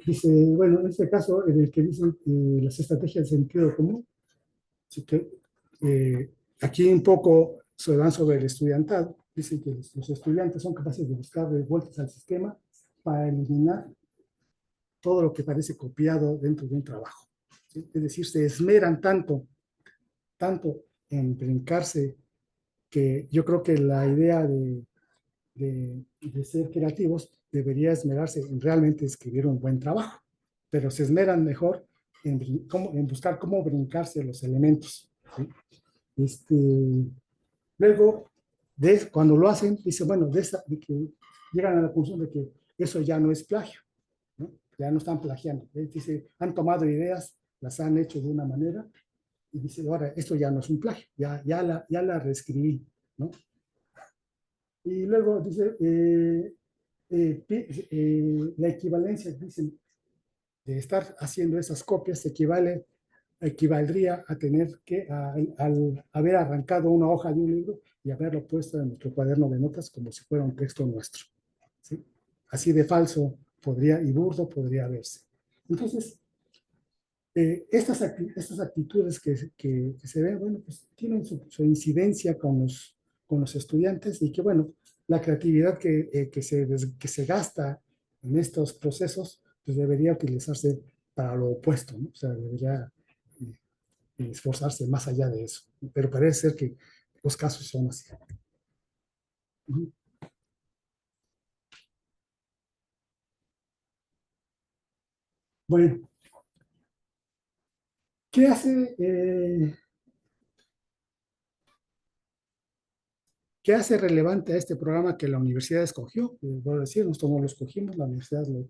Dice, bueno, en este caso, en el que dicen las estrategias de sentido común, así que aquí un poco se dan sobre el estudiantado, dicen que los estudiantes son capaces de buscar vueltas al sistema para eliminar todo lo que parece copiado dentro de un trabajo. ¿Sí? Es decir, se esmeran tanto en brincarse, que yo creo que la idea de ser creativos debería esmerarse en realmente escribir un buen trabajo, pero se esmeran mejor en buscar cómo brincarse los elementos. ¿Sí? Este, luego, cuando lo hacen, dice, bueno, de que llegan a la conclusión de que eso ya no es plagio, ¿no? Ya no están plagiando. Dice, han tomado ideas, las han hecho de una manera, y dice, ahora, esto ya no es un plagio, ya la reescribí, ¿no? Y luego dice, la equivalencia, dicen, de estar haciendo esas copias equivaldría a tener que, al haber arrancado una hoja de un libro y haberlo puesto en nuestro cuaderno de notas como si fuera un texto nuestro, ¿sí? Así de falso podría y burdo podría verse. Entonces, estas actitudes que se ven, bueno, pues tienen su incidencia con los estudiantes y que, bueno, la creatividad que se gasta en estos procesos, pues debería utilizarse para lo opuesto, ¿no? O sea, debería esforzarse más allá de eso. Pero parece ser que los casos son así. Ujú. Bueno, ¿qué hace ¿qué hace relevante a este programa que la universidad escogió? Voy a decir, nosotros no lo escogimos, la universidad lo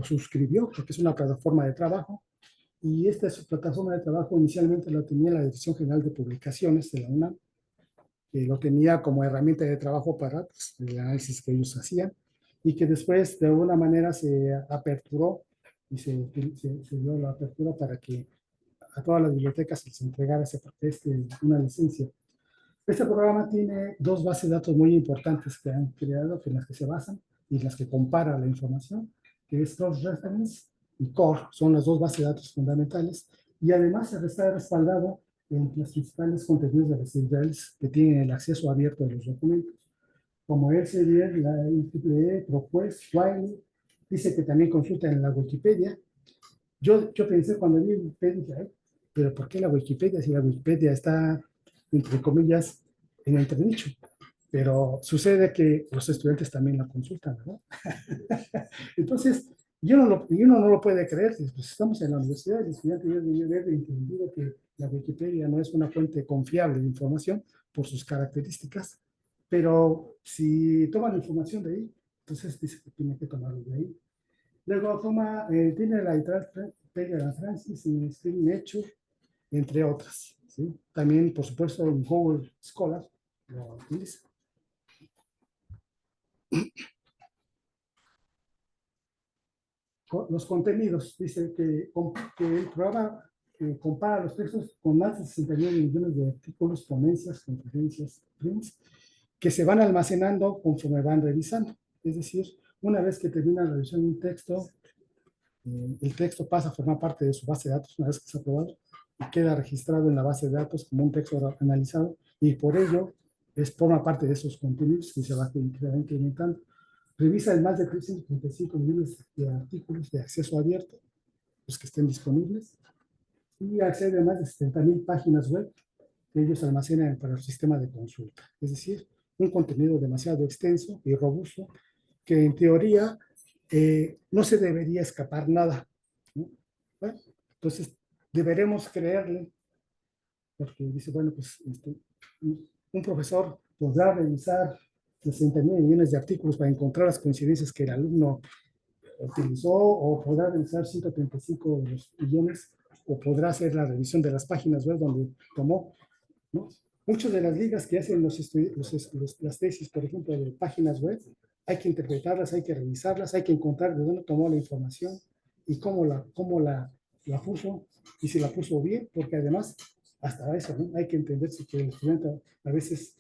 suscribió, porque es una plataforma de trabajo, y esta plataforma de trabajo inicialmente la tenía la Dirección General de Publicaciones de la UNAM, que lo tenía como herramienta de trabajo para pues, el análisis que ellos hacían, y que después de alguna manera se aperturó y se dio la apertura para que a todas las bibliotecas se les entregara una licencia. Este programa tiene dos bases de datos muy importantes que han creado, que en las que se basan y en las que compara la información, que es Cross-Reference y Core, son las dos bases de datos fundamentales, y además se está respaldado en los principales contenidos de las editoriales que tienen el acceso abierto a los documentos, como Elsevier, la IEEE, ProQuest, Wiley. Dice que también consulta en la Wikipedia. Yo pensé cuando vi Wikipedia, pero ¿por qué la Wikipedia? Si la Wikipedia está, entre comillas, en entredicho. Pero sucede que los estudiantes también la consultan, ¿no? Entonces, uno no lo puede creer. Pues estamos en la universidad, el estudiante debe haber entendido que la Wikipedia no es una fuente confiable de información por sus características, pero si toman información de ahí, entonces dice que tiene que tomarlo de ahí. Luego tiene la Wikipedia Francis y Steam Nature, entre otras, ¿sí? También, por supuesto, en Google Scholar lo utiliza. Los contenidos, dice que el programa compara los textos con más de 69 millones de artículos, ponencias, conferencias, prints, que se van almacenando conforme van revisando. Es decir, una vez que termina la revisión de un texto, el texto pasa a formar parte de su base de datos una vez que es aprobado y queda registrado en la base de datos como un texto analizado y por ello forma parte de esos contenidos que se va incrementando. Revisa más de 335 millones de artículos de acceso abierto, los que estén disponibles, y accede a más de 70,000 páginas web que ellos almacenan para el sistema de consulta. Es decir, un contenido demasiado extenso y robusto que en teoría no se debería escapar nada, ¿no? Bueno, entonces, deberemos creerle, porque dice, bueno, pues un profesor podrá revisar 60,000 millones de artículos para encontrar las coincidencias que el alumno utilizó, o podrá revisar 135 millones, o podrá hacer la revisión de las páginas web donde tomó, ¿no? Muchas de las ligas que hacen las tesis, por ejemplo, de páginas web, hay que interpretarlas, hay que revisarlas, hay que encontrar de dónde tomó la información y la puso, y si la puso bien, porque además, hasta eso, ¿no? Hay que entender que el estudiante a veces,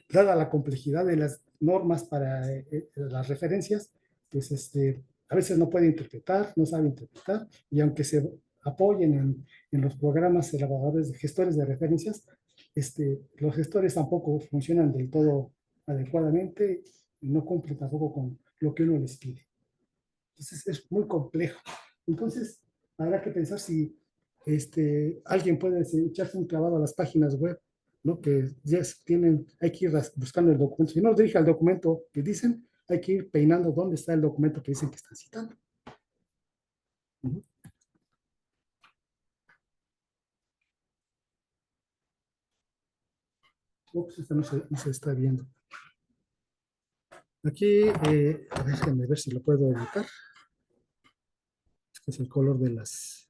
dada la complejidad de las normas para las referencias, pues a veces no puede interpretar, no sabe interpretar, y aunque se apoyen en los programas elaboradores de gestores de referencias, los gestores tampoco funcionan del todo adecuadamente y no cumplen tampoco con lo que uno les pide. Entonces es muy complejo. Entonces habrá que pensar si alguien puede echarse un clavado a las páginas web, ¿no? Que ya tienen, hay que ir buscando el documento. Si no nos dirige al documento que dicen, hay que ir peinando dónde está el documento que dicen que están citando. Pues esto no se está viendo. Aquí, déjenme ver si lo puedo editar. Este es el color de las...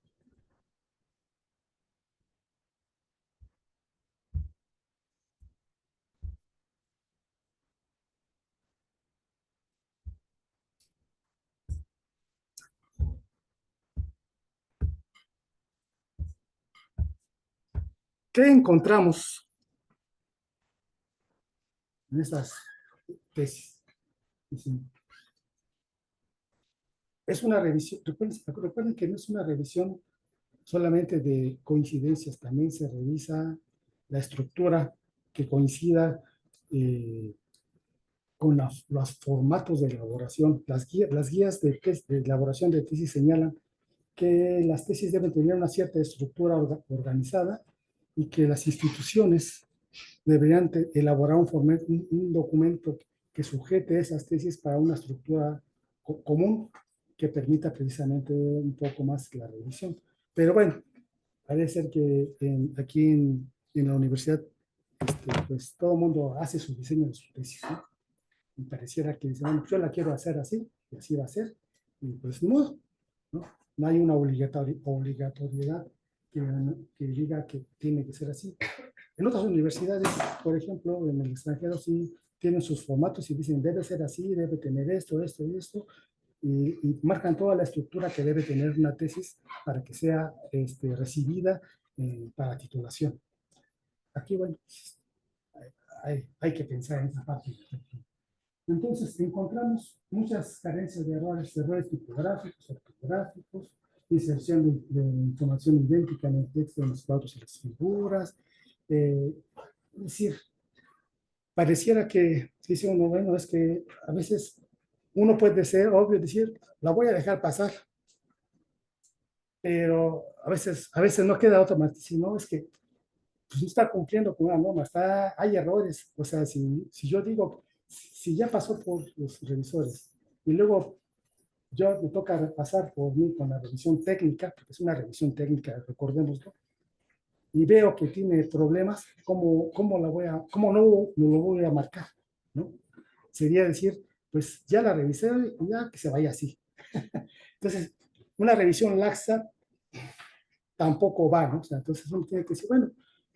¿Qué encontramos en estas tesis? Es una revisión, recuerden que no es una revisión solamente de coincidencias, también se revisa la estructura que coincida con los formatos de elaboración. Las guías de elaboración de tesis señalan que las tesis deben tener una cierta estructura organizada y que las instituciones deberían elaborar un documento que sujete esas tesis para una estructura común que permita precisamente un poco más la revisión. Pero bueno, parece ser que aquí en la universidad, pues todo el mundo hace su diseño de su tesis, ¿no? Y pareciera que dice, bueno, yo la quiero hacer así, y así va a ser, y pues no, ¿no? No hay una obligatoriedad que diga que tiene que ser así. En otras universidades, por ejemplo, en el extranjero, sí tienen sus formatos y dicen, debe ser así, debe tener esto, esto y esto, y marcan toda la estructura que debe tener una tesis para que sea recibida para titulación. Aquí, bueno, hay que pensar en esa parte. Entonces, encontramos muchas carencias de errores tipográficos, ortográficos, inserción de información idéntica en el texto, en los cuadros y las figuras. Es decir, pareciera que, dice uno, bueno, es que a veces uno puede ser obvio, decir, la voy a dejar pasar, pero a veces no queda otra más, sino es que pues, no está cumpliendo con una norma, hay errores. O sea, si yo digo, si ya pasó por los revisores y luego yo me toca pasar por mí con la revisión técnica, porque es una revisión técnica, recordémoslo, y veo que tiene problemas, ¿cómo no lo voy a marcar? ¿No? Sería decir, pues ya la revisé y ya que se vaya así. Entonces, una revisión laxa tampoco va, ¿no? O sea, entonces uno tiene que decir, bueno,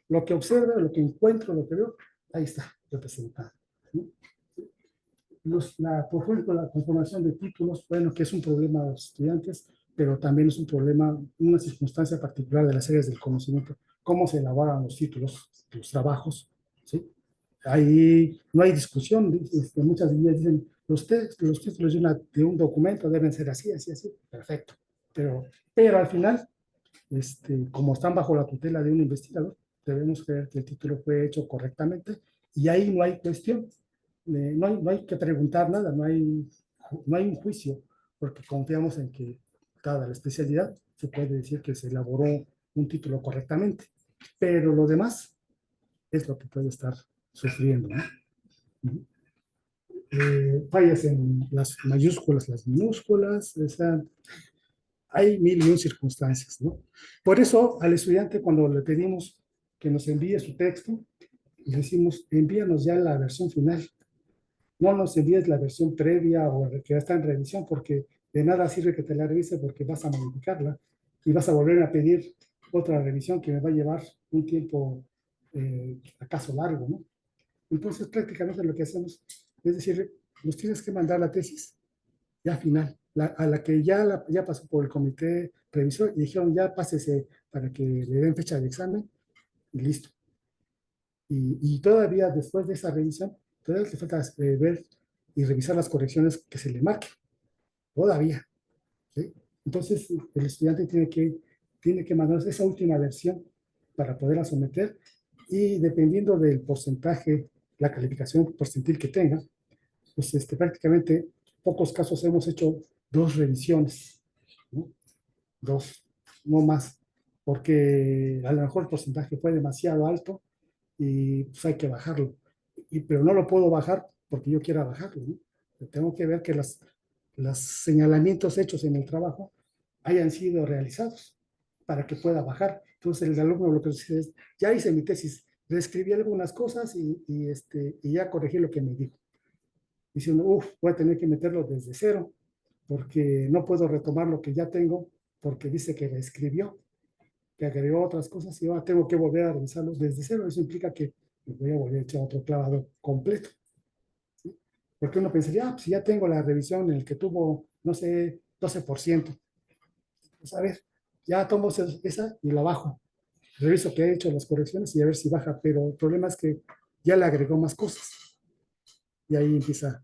lo que observo, lo que encuentro, lo que veo, ahí está representado, ¿no? Por ejemplo, la conformación de títulos, bueno, que es un problema de los estudiantes, pero también es un problema, una circunstancia particular de las áreas del conocimiento, cómo se elaboran los títulos, los trabajos, ¿sí? ahí no hay discusión. Muchas guías dicen, los títulos de un documento deben ser así, así, así. Perfecto. Pero al final, como están bajo la tutela de un investigador, debemos creer que el título fue hecho correctamente y ahí no hay cuestión. No hay que preguntar nada, no hay un juicio, porque confiamos en que, dada la especialidad, se puede decir que se elaboró un título correctamente. Pero lo demás es lo que puede estar sufriendo, ¿no? Fallas en las mayúsculas, las minúsculas, o sea, hay mil y un circunstancias, ¿no? Por eso al estudiante cuando le pedimos que nos envíe su texto, le decimos, envíanos ya la versión final, no nos envíes la versión previa o que ya está en revisión, porque de nada sirve que te la revise porque vas a modificarla y vas a volver a pedir otra revisión que me va a llevar un tiempo, acaso largo, ¿no? Entonces, prácticamente lo que hacemos es decir, nos tienes que mandar la tesis ya final, a la que ya pasó por el comité revisor y dijeron, ya pásese para que le den fecha de examen y listo. Y todavía después de esa revisión, todavía te falta ver y revisar las correcciones que se le marquen. Todavía. ¿Sí? Entonces, el estudiante tiene que mandarnos esa última versión para poderla someter y dependiendo del porcentaje, la calificación porcentil que tenga, pues prácticamente pocos casos hemos hecho dos revisiones, ¿no? Dos, no más, porque a lo mejor el porcentaje fue demasiado alto y pues hay que bajarlo. Pero no lo puedo bajar porque yo quiera bajarlo, ¿no? Tengo que ver que los señalamientos hechos en el trabajo hayan sido realizados para que pueda bajar. Entonces el alumno lo que dice es, ya hice mi tesis, reescribí algunas cosas y ya corregí lo que me dijo. Diciendo, voy a tener que meterlo desde cero porque no puedo retomar lo que ya tengo porque dice que reescribió, que agregó otras cosas y ahora tengo que volver a revisarlo desde cero. Eso implica que me voy a volver a echar otro clavado completo. ¿Sí? Porque uno pensaría, pues si ya tengo la revisión en el que tuvo, no sé, 12%, pues a ver, ya tomo esa y la bajo. Reviso que he hecho las correcciones y a ver si baja, pero el problema es que ya le agregó más cosas y ahí empieza,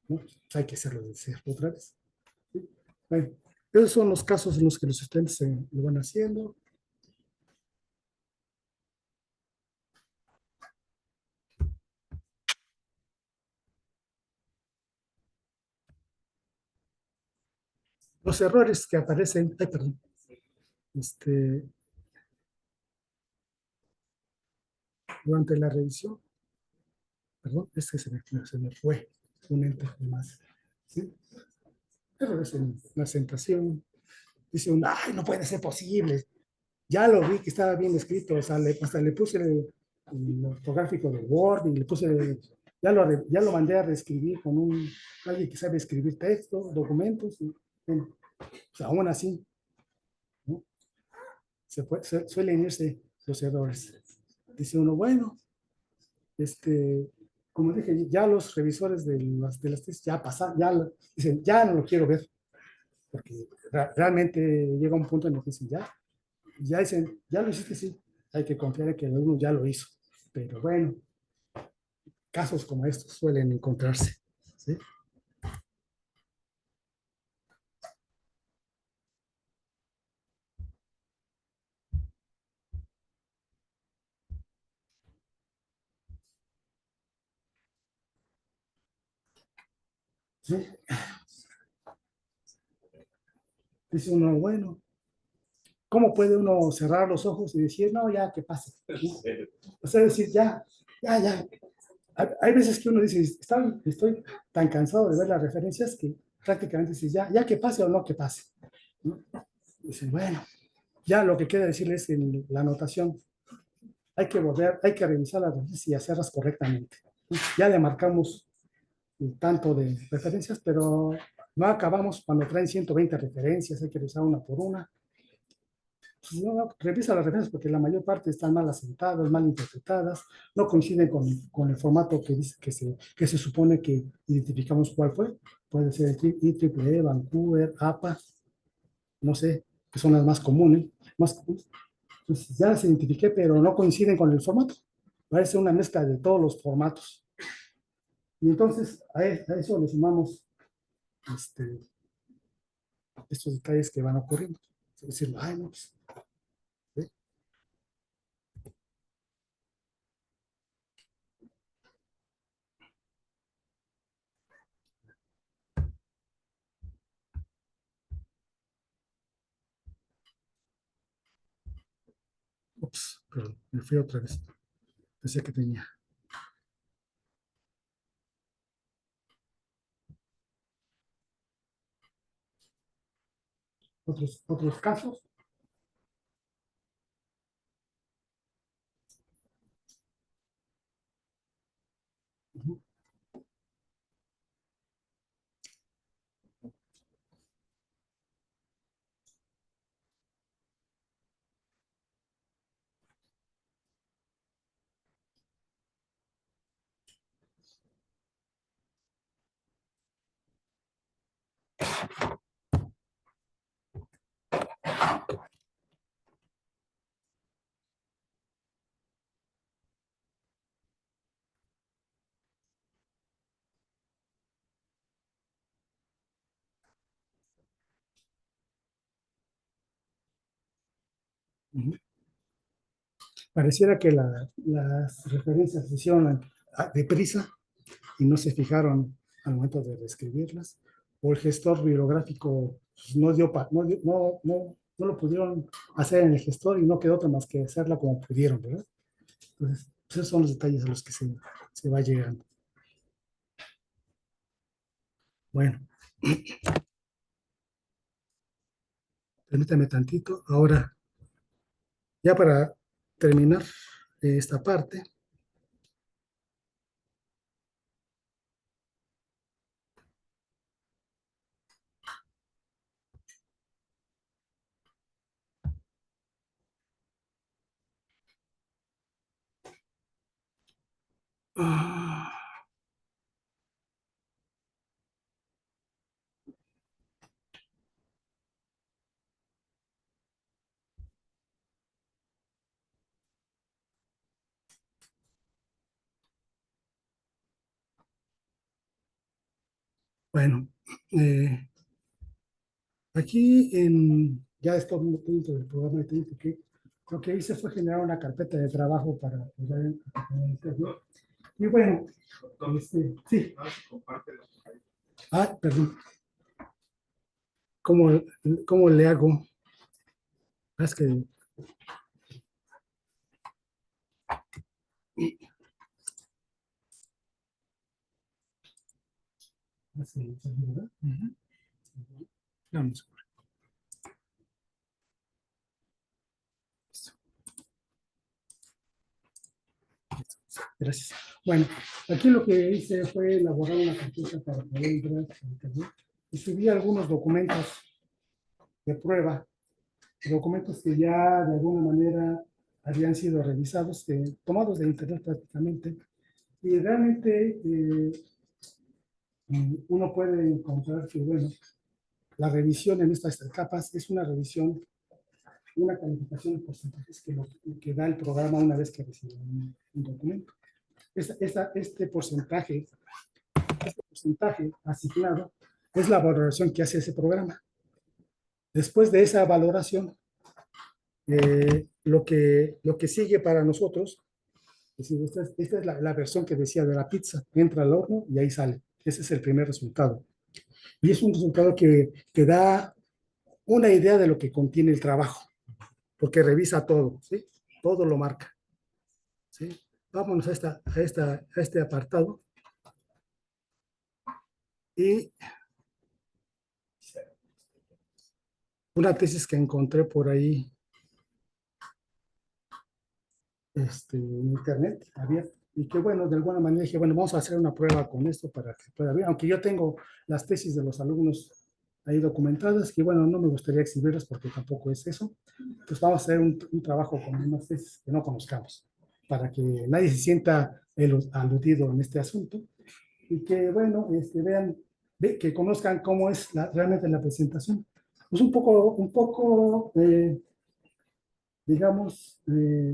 ¿no? Pues hay que hacerlo desde cero otra vez. ¿Sí? Bueno, esos son los casos en los que los estudiantes lo van haciendo. Los errores que aparecen, ay, perdón, este, durante la revisión, perdón, se me fue un ente más. ¿Sí? Errores en la presentación, dice uno, ay, no puede ser posible, ya lo vi que estaba bien escrito, o sea, hasta le puse el ortográfico de Word y le puse, ya lo mandé a reescribir con alguien que sabe escribir texto, documentos, y, bueno, o sea, aún así, ¿no? Suelen irse los errores. Dice uno, bueno, como dije, ya los revisores de las tesis ya pasaron, dicen, ya no lo quiero ver, porque realmente llega un punto en el que dicen, ya dicen, ya lo hiciste, sí, hay que confiar en que el alumno ya lo hizo. Pero bueno, casos como estos suelen encontrarse. ¿Sí? ¿Sí? Dice uno, bueno, ¿cómo puede uno cerrar los ojos y decir, no, ya, que pase? ¿No? O sea, decir, ya, ya, ya. Hay veces que uno dice, estoy tan cansado de ver las referencias que prácticamente dice, ya que pase o no que pase. ¿No? Dice, bueno, ya lo que queda decirles en la anotación, hay que revisar las referencias y hacerlas correctamente. Ya le marcamos un tanto de referencias, pero no acabamos cuando traen 120 referencias, hay que revisar una por una. Pues no, revisa las referencias porque la mayor parte están mal asentadas, mal interpretadas, no coinciden con el formato que se supone que identificamos cuál fue. Puede ser IEEE, Vancouver, APA, no sé, que son las más comunes. Entonces, ya las identifiqué, pero no coinciden con el formato. Parece una mezcla de todos los formatos. Y entonces a eso le sumamos estos detalles que van ocurriendo. Es decir, ay, no, pues, ¿sí? Ups, pero me fui otra vez. Pensé que tenía otros casos. Ujú. Ujú. Pareciera que las referencias se hicieron deprisa y no se fijaron al momento de reescribirlas, o el gestor bibliográfico pues, no lo pudieron hacer en el gestor y no quedó otra más que hacerla como pudieron, ¿verdad? Entonces, pues, esos son los detalles a los que se va llegando. Bueno, permítame tantito. Ahora, ya para terminar esta parte, ah, bueno, aquí ya estoy dentro del programa de técnico que lo que hice fue generar una carpeta de trabajo para usar en internet. Y bueno, sí. Ah, perdón. ¿Cómo, cómo le hago? Es que así, ¿verdad? Ujú. Vamos. Gracias. Bueno, aquí lo que hice fue elaborar una carpeta para poder entrar a internet y subí algunos documentos de prueba, documentos que ya de alguna manera habían sido revisados, tomados de internet prácticamente, y realmente uno puede encontrar que, bueno, la revisión en estas etapas es una revisión, una calificación de porcentajes que da el programa una vez que recibe un documento. Este porcentaje asignado es la valoración que hace ese programa. Después de esa valoración, lo que sigue para nosotros, es decir, esta es la versión que decía de la pizza, entra al horno y ahí sale. Ese es el primer resultado. Y es un resultado que da una idea de lo que contiene el trabajo, porque revisa todo, ¿sí? Todo lo marca, ¿sí? Vámonos a este apartado y una tesis que encontré por ahí en internet abierto y que bueno, de alguna manera dije, bueno, vamos a hacer una prueba con esto para que pueda ver, aunque yo tengo las tesis de los alumnos ahí documentadas, que bueno, no me gustaría exhibirlas porque tampoco es eso, pues vamos a hacer un trabajo con unas tesis que no conozcamos, para que nadie se sienta aludido en este asunto y que bueno, vean, que conozcan cómo es realmente la presentación. Pues digamos,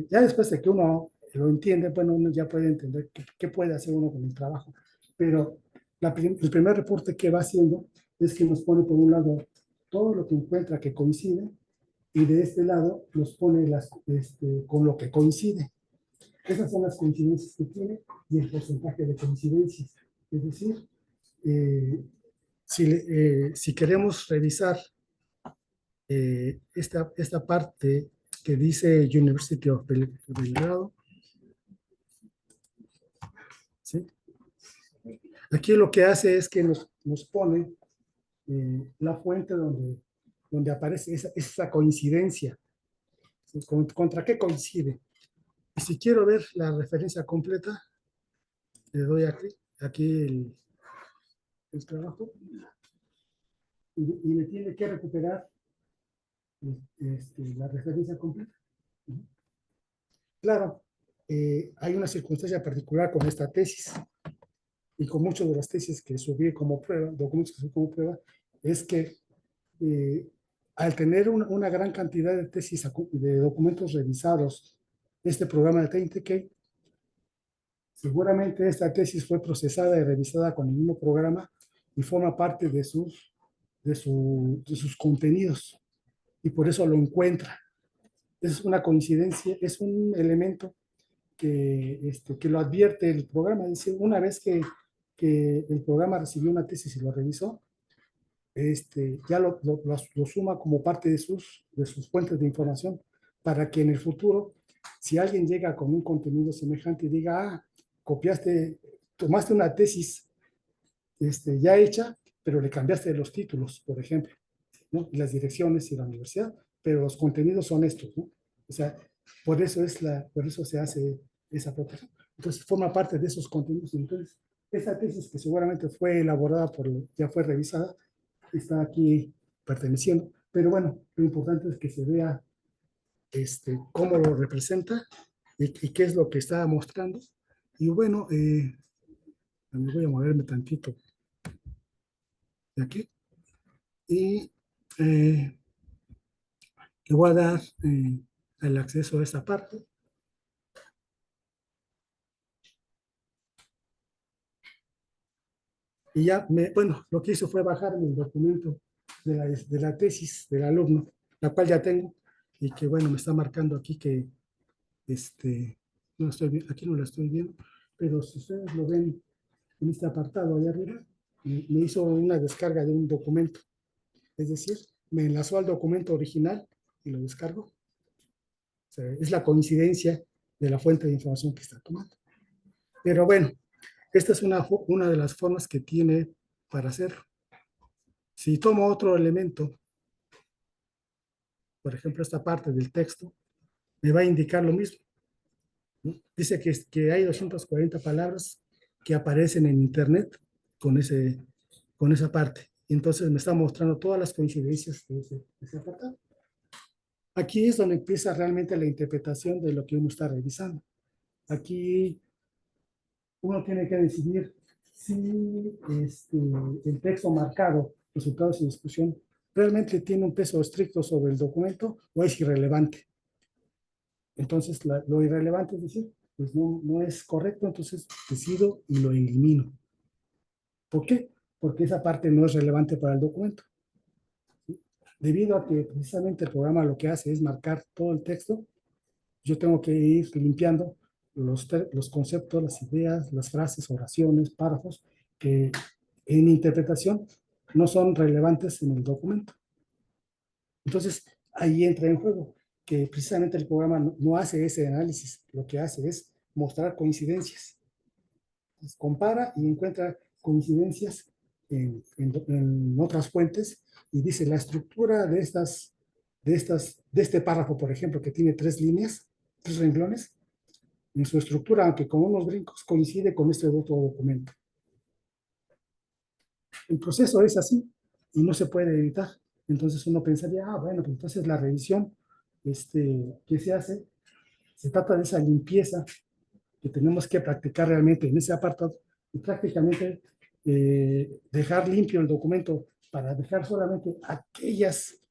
ya después de que uno lo entiende, bueno, uno ya puede entender qué puede hacer uno con el trabajo. Pero el primer reporte que va haciendo es que nos pone por un lado todo lo que encuentra que coincide y de este lado nos pone con lo que coincide. Esas son las coincidencias que tiene y el porcentaje de coincidencias. Es decir, si queremos revisar esta parte que dice University of Belgrado, ¿sí? Aquí lo que hace es que nos pone la fuente donde aparece esa coincidencia. ¿Sí? ¿Contra qué coincide? Y si quiero ver la referencia completa, le doy aquí el trabajo y me tiene que recuperar la referencia completa. Claro, hay una circunstancia particular con esta tesis y con muchas de las tesis que subí como prueba, documentos que subí como prueba, es que al tener una gran cantidad de tesis, de documentos revisados, este programa de TNTK, seguramente esta tesis fue procesada y revisada con el mismo programa y forma parte de sus contenidos y por eso lo encuentra. Es una coincidencia, es un elemento que lo advierte el programa. Es decir, una vez que el programa recibió una tesis y lo revisó, ya lo suma como parte de sus fuentes de información para que en el futuro, si alguien llega con un contenido semejante y diga, tomaste una tesis ya hecha, pero le cambiaste los títulos, por ejemplo, ¿no? Y las direcciones y la universidad, pero los contenidos son estos, ¿no? O sea, por eso se hace esa protección. Entonces, forma parte de esos contenidos. Entonces, esta tesis que seguramente fue elaborada ya fue revisada, está aquí perteneciendo. Pero bueno, lo importante es que se vea cómo lo representa y qué es lo que está mostrando. Y bueno, me voy a moverme tantito de aquí. Y le voy a dar el acceso a esta parte. Y ya, bueno, lo que hizo fue bajarme el documento de la tesis del alumno, la cual ya tengo, y que bueno, me está marcando aquí que no estoy, aquí no la estoy viendo, pero si ustedes lo ven en este apartado allá arriba, me hizo una descarga de un documento, es decir, me enlazó al documento original y lo descargo. O sea, es la coincidencia de la fuente de información que está tomando. Pero bueno, esta es una de las formas que tiene para hacerlo. Si tomo otro elemento, por ejemplo, esta parte del texto, me va a indicar lo mismo, ¿no? Dice que hay 240 palabras que aparecen en Internet con esa parte. Entonces me está mostrando todas las coincidencias de ese apartado. Aquí es donde empieza realmente la interpretación de lo que uno está revisando. Aquí uno tiene que decidir si el texto marcado, resultados y discusión, realmente tiene un peso estricto sobre el documento o es irrelevante. Entonces, lo irrelevante es decir, pues no es correcto, entonces decido y lo elimino. ¿Por qué? Porque esa parte no es relevante para el documento. ¿Sí? Debido a que precisamente el programa lo que hace es marcar todo el texto, yo tengo que ir limpiando los conceptos, las ideas, las frases, oraciones, párrafos, que en interpretación no son relevantes en el documento. Entonces, ahí entra en juego que precisamente el programa no hace ese análisis, lo que hace es mostrar coincidencias. Entonces, compara y encuentra coincidencias en otras fuentes y dice la estructura de este párrafo, por ejemplo, que tiene 3 líneas, 3 renglones, en su estructura, aunque con unos brincos, coincide con este otro documento. El proceso es así y no se puede evitar. Entonces uno pensaría, bueno, pues entonces la revisión que se hace, se trata de esa limpieza que tenemos que practicar realmente en ese apartado y prácticamente dejar limpio el documento para dejar solamente aquellas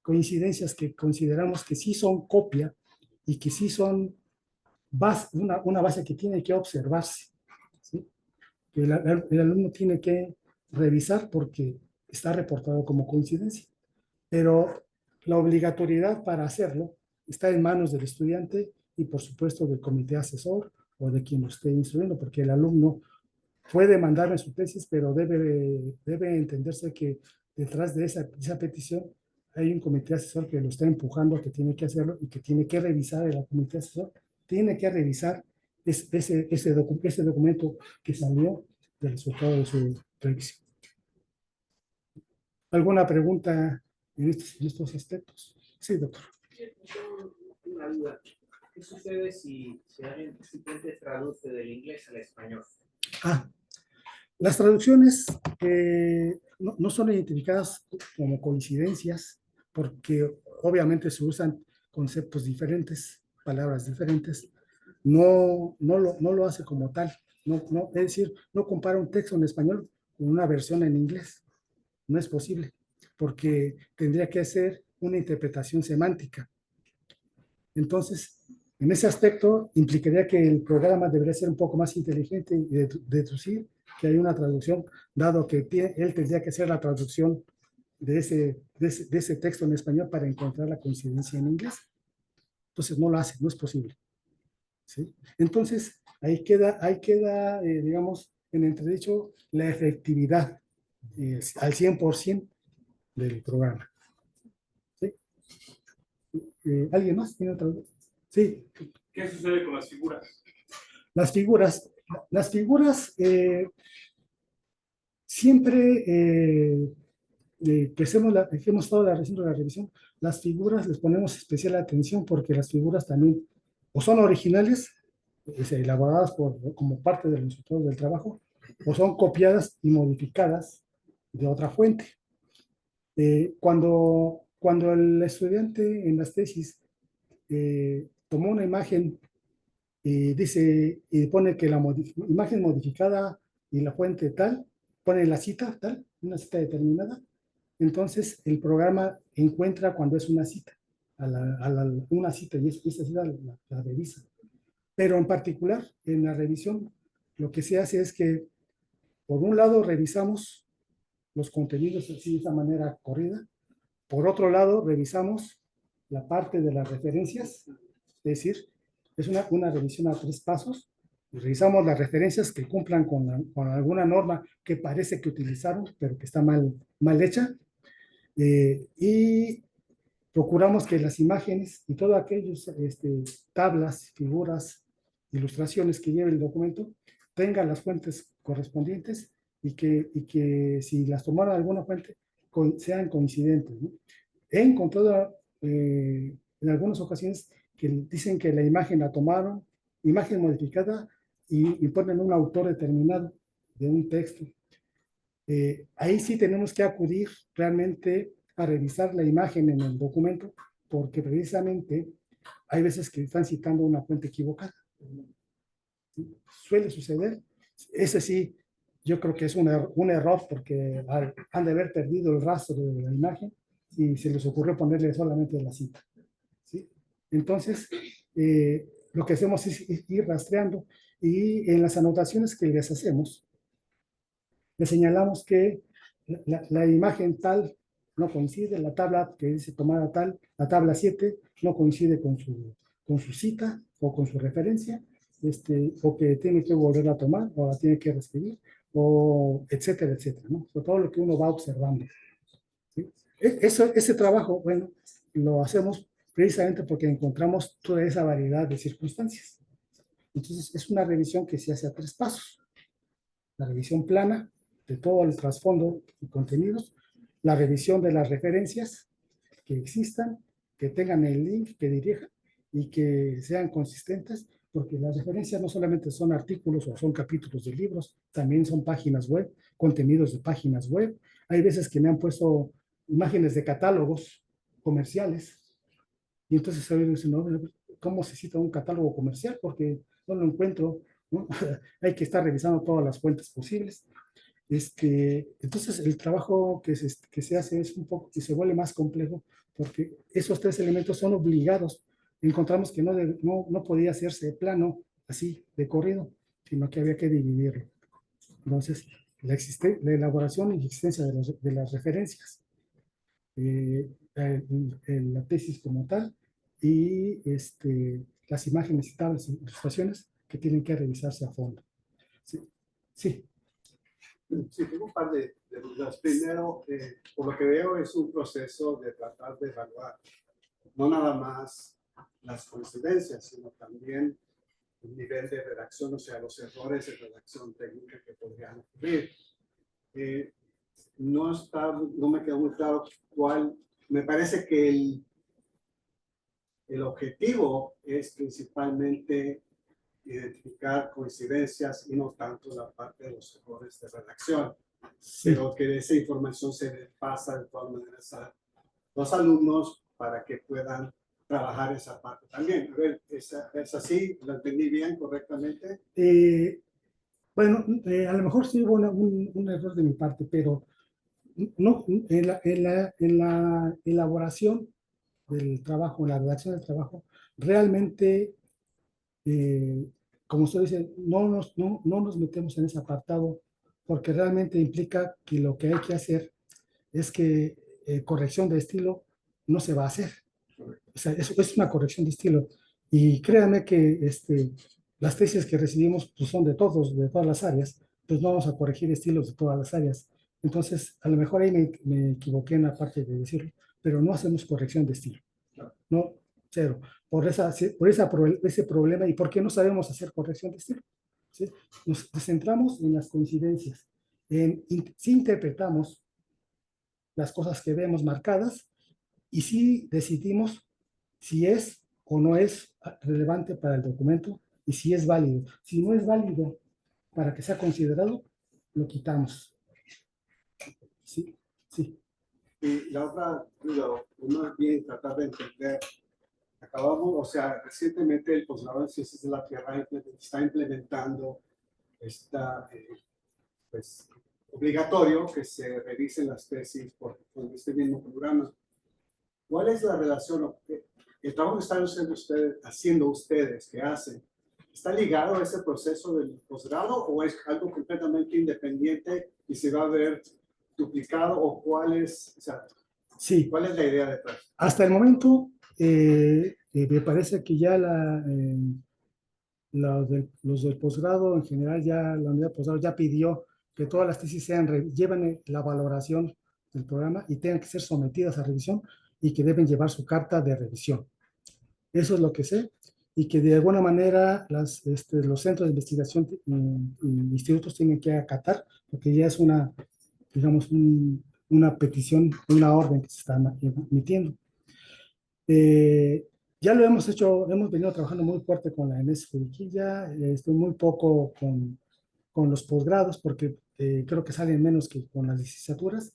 coincidencias que consideramos que sí son copia y que sí son una base que tiene que observarse, ¿sí? El alumno tiene que revisar porque está reportado como coincidencia, pero la obligatoriedad para hacerlo está en manos del estudiante y por supuesto del comité asesor o de quien lo esté instruyendo, porque el alumno puede mandarme su tesis, pero debe entenderse que detrás de esa petición hay un comité asesor que lo está empujando, que tiene que hacerlo y que tiene que revisar, el comité asesor tiene que revisar ese documento que salió del resultado de su revisión. ¿Alguna pregunta en estos aspectos? Sí, doctor. Una duda. ¿Qué sucede si alguien simplemente traduce del inglés al español? Las traducciones no son identificadas como coincidencias porque obviamente se usan conceptos diferentes, palabras diferentes. No lo hace como tal. Es decir, no compara un texto en español con una versión en inglés. No es posible, porque tendría que ser una interpretación semántica. Entonces, en ese aspecto, implicaría que el programa debería ser un poco más inteligente y deducir que hay una traducción, dado que él tendría que hacer la traducción de ese texto en español para encontrar la coincidencia en inglés. Entonces, no lo hace, no es posible. ¿Sí? Entonces, ahí queda digamos, en entredicho la efectividad al 100% del programa. ¿Sí? ¿Alguien más tiene otra duda? Sí. ¿Qué sucede con las figuras? Las figuras siempre que hemos estado haciendo la revisión, las figuras les ponemos especial atención porque las figuras también o son originales, elaboradas como parte del resultado del trabajo, o son copiadas y modificadas de otra fuente. Cuando el estudiante en las tesis tomó una imagen y pone que la imagen modificada y la fuente tal, pone la cita tal, una cita determinada, entonces el programa encuentra cuando es una cita, una cita, y esa cita la revisa. Pero en particular, en la revisión, lo que se hace es que, por un lado, revisamos los contenidos así de esa manera corrida. Por otro lado, revisamos la parte de las referencias, es decir, es una revisión a 3 pasos. Y revisamos las referencias que cumplan con alguna norma que parece que utilizaron, pero que está mal hecha. Y procuramos que las imágenes y todo aquellos tablas, figuras, ilustraciones que lleve el documento tengan las fuentes correspondientes y que si las tomaron alguna fuente sean coincidentes, ¿no? He encontrado en algunas ocasiones que dicen que la imagen la tomaron, imagen modificada, y ponen un autor determinado de un texto. Ahí sí tenemos que acudir realmente a revisar la imagen en el documento, porque precisamente hay veces que están citando una fuente equivocada. ¿Sí? Suele suceder. Ese sí, yo creo que es un error porque han de haber perdido el rastro de la imagen y se les ocurrió ponerle solamente la cita. ¿Sí? Entonces, lo que hacemos es ir rastreando y en las anotaciones que les hacemos, le señalamos que la imagen tal no coincide, la tabla que dice tomada tal, la tabla 7 no coincide con su cita o con su referencia, o que tiene que volver a tomar, o la tiene que reescribir, o etcétera, etcétera, ¿no? Sobre todo lo que uno va observando. ¿Sí? Ese trabajo, bueno, lo hacemos precisamente porque encontramos toda esa variedad de circunstancias. Entonces, es una revisión que se hace a 3 pasos. La revisión plana de todo el trasfondo y contenidos, la revisión de las referencias que existan, que tengan el link, que dirijan y que sean consistentes, porque las referencias no solamente son artículos o son capítulos de libros, también son páginas web, contenidos de páginas web. Hay veces que me han puesto imágenes de catálogos comerciales y entonces se dice, no, ¿cómo se cita un catálogo comercial? Porque no lo encuentro, ¿no? Hay que estar revisando todas las fuentes posibles. Entonces, el trabajo que se hace es un poco, que se vuelve más complejo, porque esos 3 elementos son obligados encontramos que no podía hacerse plano así de corrido, sino que había que dividirlo. Entonces, la elaboración y existencia de las referencias, la tesis como tal y las imágenes y tablas y ilustraciones que tienen que revisarse a fondo. Sí, sí. Sí, tengo un par de dudas. Primero, por lo que veo, es un proceso de tratar de evaluar no nada más las coincidencias, sino también el nivel de redacción, o sea, los errores de redacción técnica que podrían ocurrir. No me quedó muy claro cuál. Me parece que el objetivo es principalmente identificar coincidencias y no tanto la parte de los errores de redacción. Sí. Pero que esa información se le pasa de todas maneras a los alumnos para que puedan trabajar esa parte también. A ver, ¿es así? ¿Lo entendí bien, correctamente? Bueno, a lo mejor sí hubo un error de mi parte, pero no, en la elaboración del trabajo, en la redacción del trabajo, realmente, como usted dice, no nos metemos en ese apartado porque realmente implica que lo que hay que hacer es que corrección de estilo no se va a hacer. O sea, eso es una corrección de estilo. Y créanme que las tesis que recibimos pues, son de todas las áreas, pues no vamos a corregir estilos de todas las áreas. Entonces, a lo mejor ahí me equivoqué en la parte de decirlo, pero no hacemos corrección de estilo. No, cero. Ese problema y por qué no sabemos hacer corrección de estilo. ¿Sí? Nos centramos en las coincidencias. Si interpretamos las cosas que vemos marcadas y si decidimos si es o no es relevante para el documento y si es válido. Si no es válido para que sea considerado, lo quitamos. Sí, sí. Y la otra duda, más bien tratar de entender, o sea, recientemente el posgrado en Ciencias de la Tierra está implementando pues, obligatorio que se revisen las tesis con este mismo programa. ¿Cuál es la relación? El trabajo que están haciendo ustedes, que hacen, ¿está ligado a ese proceso del posgrado o es algo completamente independiente y se va a ver duplicado o cuál es, o sea, sí. ¿cuál es la idea detrás? Hasta el momento, me parece que ya los del posgrado en general, ya la unidad de posgrado ya pidió que todas las tesis lleven la valoración del programa y tengan que ser sometidas a revisión y que deben llevar su carta de revisión. Eso es lo que sé y que de alguna manera los centros de investigación y institutos tienen que acatar, porque ya es digamos, una petición, una orden que se está emitiendo. Ya lo hemos hecho, hemos venido trabajando muy fuerte con la Inés Juriquilla, estoy muy poco con los posgrados porque creo que salen menos que con las licenciaturas,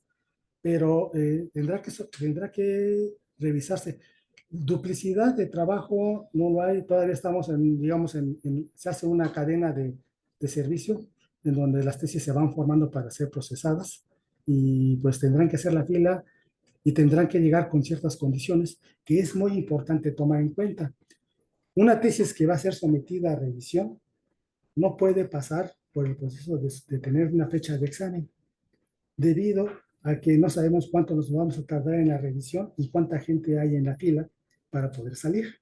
pero tendrá que revisarse. Duplicidad de trabajo no lo hay, todavía estamos digamos, se hace una cadena de servicio en donde las tesis se van formando para ser procesadas y pues tendrán que hacer la fila y tendrán que llegar con ciertas condiciones que es muy importante tomar en cuenta. Una tesis que va a ser sometida a revisión no puede pasar por el proceso de tener una fecha de examen, debido a que no sabemos cuánto nos vamos a tardar en la revisión y cuánta gente hay en la fila para poder salir.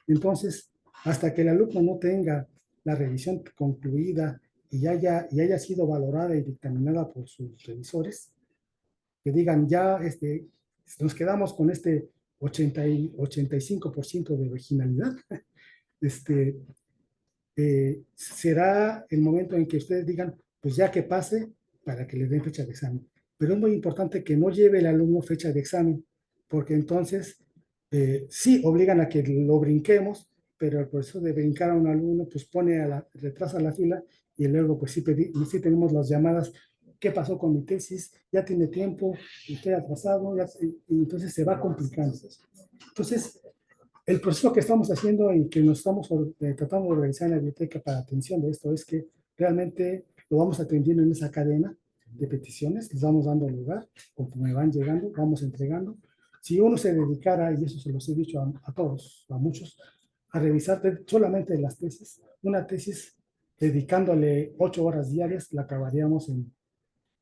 Entonces, hasta que el alumno no tenga la revisión concluida y haya sido valorada y dictaminada por sus revisores, que digan ya nos quedamos con 85% de originalidad, será el momento en que ustedes digan, pues ya que pase, para que le den fecha de examen. Pero es muy importante que no lleve el alumno fecha de examen, porque entonces sí obligan a que lo brinquemos, pero el proceso de brincar a un alumno pues retrasa la fila y luego pues sí tenemos las llamadas, ¿qué pasó con mi tesis? Ya tiene tiempo, estoy atrasado, y entonces se va complicando. Entonces, el proceso que estamos haciendo y que nos estamos tratando de organizar en la biblioteca para atención de esto es que realmente lo vamos atendiendo en esa cadena de peticiones, les vamos dando lugar, conforme van llegando, vamos entregando. Si uno se dedicara, y eso se los he dicho a todos, a muchos, a revisar solamente las tesis, una tesis dedicándole 8 horas diarias, la acabaríamos en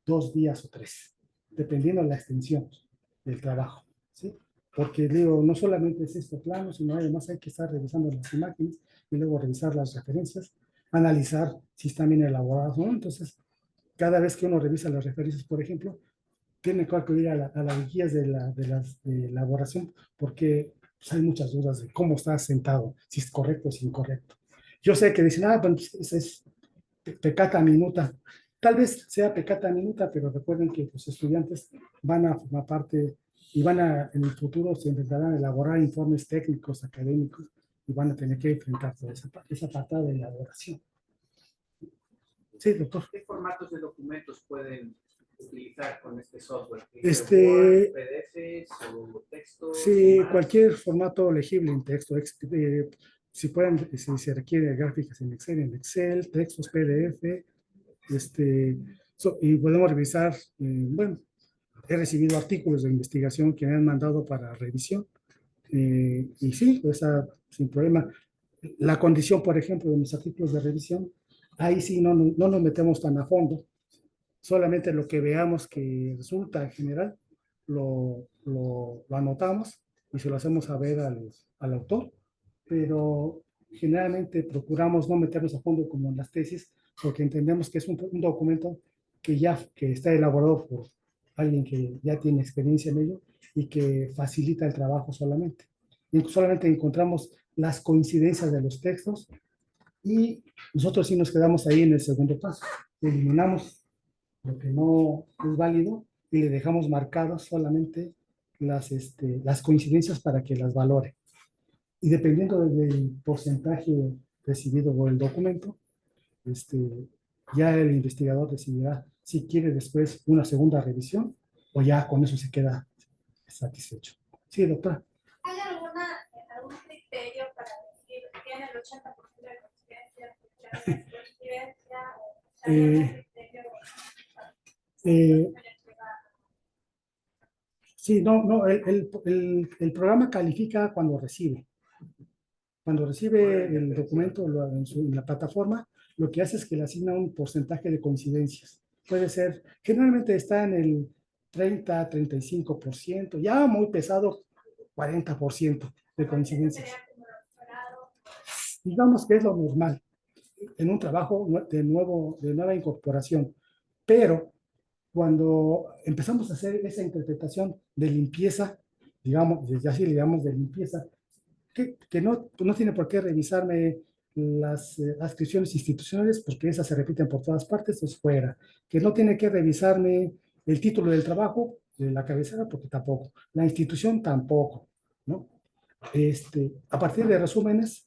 2 días o 3, dependiendo de la extensión del trabajo, ¿sí? Porque digo, no solamente es este plano, sino además hay que estar revisando las imágenes y luego revisar las referencias, analizar si están bien elaboradas o no. Entonces, cada vez que uno revisa las referencias, por ejemplo, tiene que acudir a las guías de elaboración, porque pues, hay muchas dudas de cómo está sentado, si es correcto o si es incorrecto. Yo sé que dicen, pues esa es pecata minuta. Tal vez sea pecata minuta, pero recuerden que los estudiantes van a formar parte y en el futuro se intentarán elaborar informes técnicos, académicos, y van a tener que enfrentar toda esa parte de elaboración. Sí, doctor. ¿Qué formatos de documentos pueden utilizar con este software? Word, PDFs o textos? Sí, cualquier formato legible en texto. Si se requiere gráficas en Excel, textos PDF, y podemos revisar, bueno, he recibido artículos de investigación que me han mandado para revisión, y sí, sin problema. La condición, por ejemplo, de mis artículos de revisión, ahí sí no nos metemos tan a fondo, solamente lo que veamos que resulta en general, lo anotamos y se lo hacemos saber al autor, pero generalmente procuramos no meternos a fondo como en las tesis, porque entendemos que es un documento que está elaborado por alguien que ya tiene experiencia en ello y que facilita el trabajo solamente. Y solamente encontramos las coincidencias de los textos y nosotros sí nos quedamos ahí en el segundo paso. Eliminamos lo que no es válido y le dejamos marcadas solamente las coincidencias para que las valore. Y dependiendo del porcentaje recibido por el documento, ya el investigador decidirá si quiere después una segunda revisión o ya con eso se queda satisfecho. Sí, doctora. ¿Hay algún criterio para decir que tiene el 80% de coincidencia o sí, no, el programa califica cuando recibe. Cuando recibe el documento en la plataforma, lo que hace es que le asigna un porcentaje de coincidencias. Puede ser, generalmente está en el 30-35%, ya muy pesado, 40% de coincidencias. Digamos que es lo normal en un trabajo de nueva incorporación, pero cuando empezamos a hacer esa interpretación de limpieza, digamos, ya así le llamamos de limpieza, que no tiene por qué revisarme las adscripciones institucionales, porque esas se repiten por todas partes, es fuera. Que no tiene que revisarme el título del trabajo, de la cabecera, porque tampoco. La institución tampoco, ¿no? A partir de resúmenes,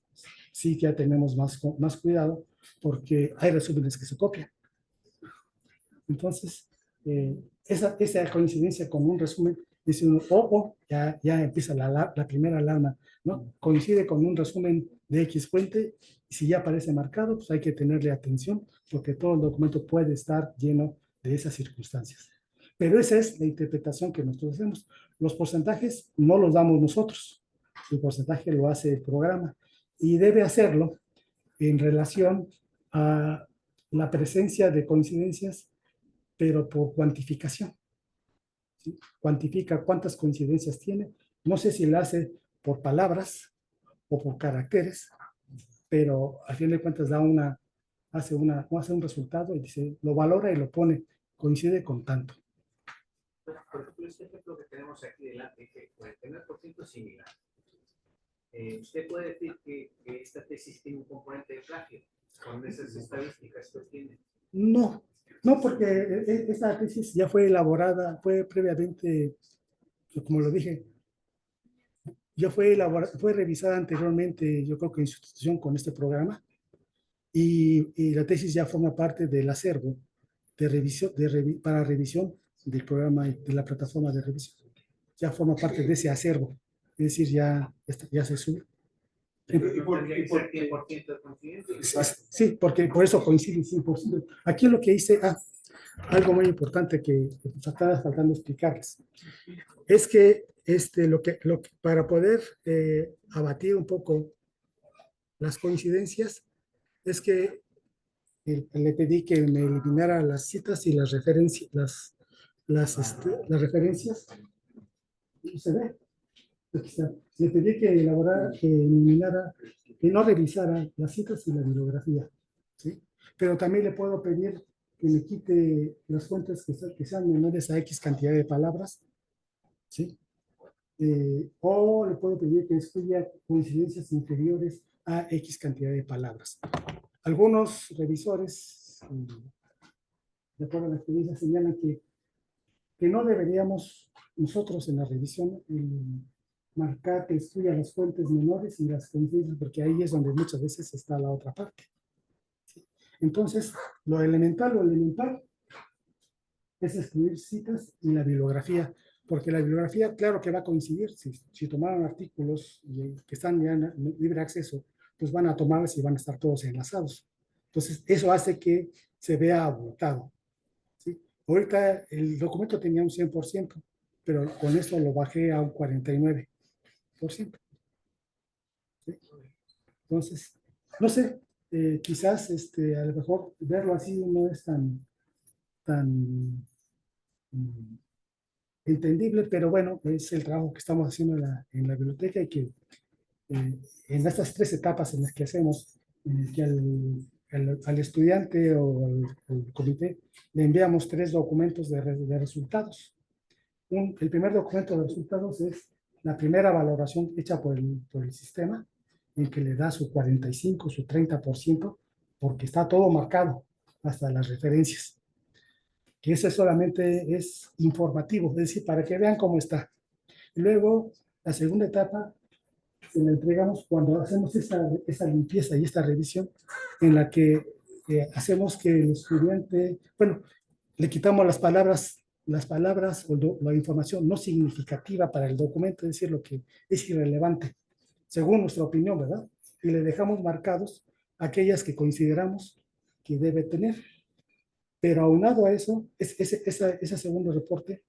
sí ya tenemos más cuidado, porque hay resúmenes que se copian. Entonces, esa coincidencia con un resumen, dice uno, ya empieza la primera alarma, ¿no? Coincide con un resumen de X fuente, y si ya aparece marcado, pues hay que tenerle atención, porque todo el documento puede estar lleno de esas circunstancias. Pero esa es la interpretación que nosotros hacemos. Los porcentajes no los damos nosotros, el porcentaje lo hace el programa, y debe hacerlo en relación a la presencia de coincidencias, pero por cuantificación. ¿Sí? Cuantifica cuántas coincidencias tiene. No sé si la hace por palabras o por caracteres, pero a fin de cuentas hace un resultado y dice, lo valora y lo pone, coincide con tanto. Por ejemplo, este ejemplo que tenemos aquí delante, que 49% es similar. ¿Usted puede decir que esta tesis tiene un componente de plagio con esas estadísticas que tiene? No, porque esta tesis ya fue elaborada, fue previamente, como lo dije, ya fue revisada anteriormente, yo creo que en sustitución con este programa, y la tesis ya forma parte del acervo de revisión, para revisión del programa, de la plataforma de revisión. Ya forma parte de ese acervo, es decir, ya se sube. Sí, porque por eso coincide 100%. Aquí lo que hice, algo muy importante que estaba faltando explicarles, es que para poder abatir un poco las coincidencias, es que le pedí que me eliminara las citas y las referencias, las referencias. ¿Se ve? Aquí está. Le pedí que elaborara, que eliminara, que no revisara las citas y la bibliografía, ¿sí? Pero también le puedo pedir que me quite las fuentes que sean menores a X cantidad de palabras, ¿sí? O le puedo pedir que excluya coincidencias inferiores a X cantidad de palabras. Algunos revisores, de acuerdo a la experiencia, señalan que no deberíamos nosotros en la revisión marcar que excluya las fuentes menores y las coincidencias, porque ahí es donde muchas veces está la otra parte. ¿Sí? Entonces, lo elemental es excluir citas y la bibliografía, porque la bibliografía, claro que va a coincidir. Si tomaron artículos que están ya en libre acceso, pues van a tomarlos y van a estar todos enlazados. Entonces, eso hace que se vea abultado. ¿Sí? Ahorita el documento tenía un 100%, pero con esto lo bajé a un 49%. ¿Sí? Entonces, no sé, quizás a lo mejor verlo así no es tan entendible, pero bueno, es el trabajo que estamos haciendo en la biblioteca y que en estas 3 etapas en las que hacemos, en el que al estudiante o al comité le enviamos 3 documentos de resultados. El primer documento de resultados es la primera valoración hecha por el sistema, en que le da su 45, su 30%, porque está todo marcado, hasta las referencias. Que ese solamente es informativo, es decir, para que vean cómo está. Luego, la segunda etapa se la entregamos cuando hacemos esa limpieza y esta revisión, en la que hacemos que el estudiante, bueno, le quitamos las palabras o la información no significativa para el documento, es decir, lo que es irrelevante, según nuestra opinión, ¿verdad? Y le dejamos marcados aquellas que consideramos que debe tener. Pero aunado a eso, ese segundo reporte,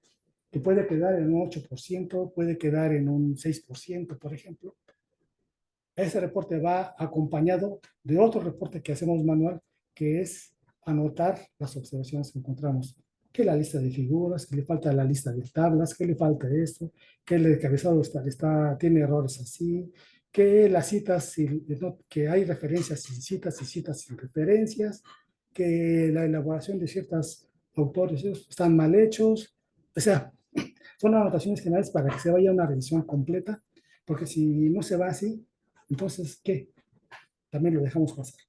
que puede quedar en un 8%, puede quedar en un 6%, por ejemplo, ese reporte va acompañado de otro reporte que hacemos manual, que es anotar las observaciones que encontramos. Que la lista de figuras, que le falta la lista de tablas, que le falta esto, que el encabezado tiene errores así, que las citas, que hay referencias sin citas y citas sin referencias, que la elaboración de ciertos autores están mal hechos. O sea, son anotaciones generales para que se vaya a una revisión completa, porque si no se va así, entonces, ¿qué? También lo dejamos pasar.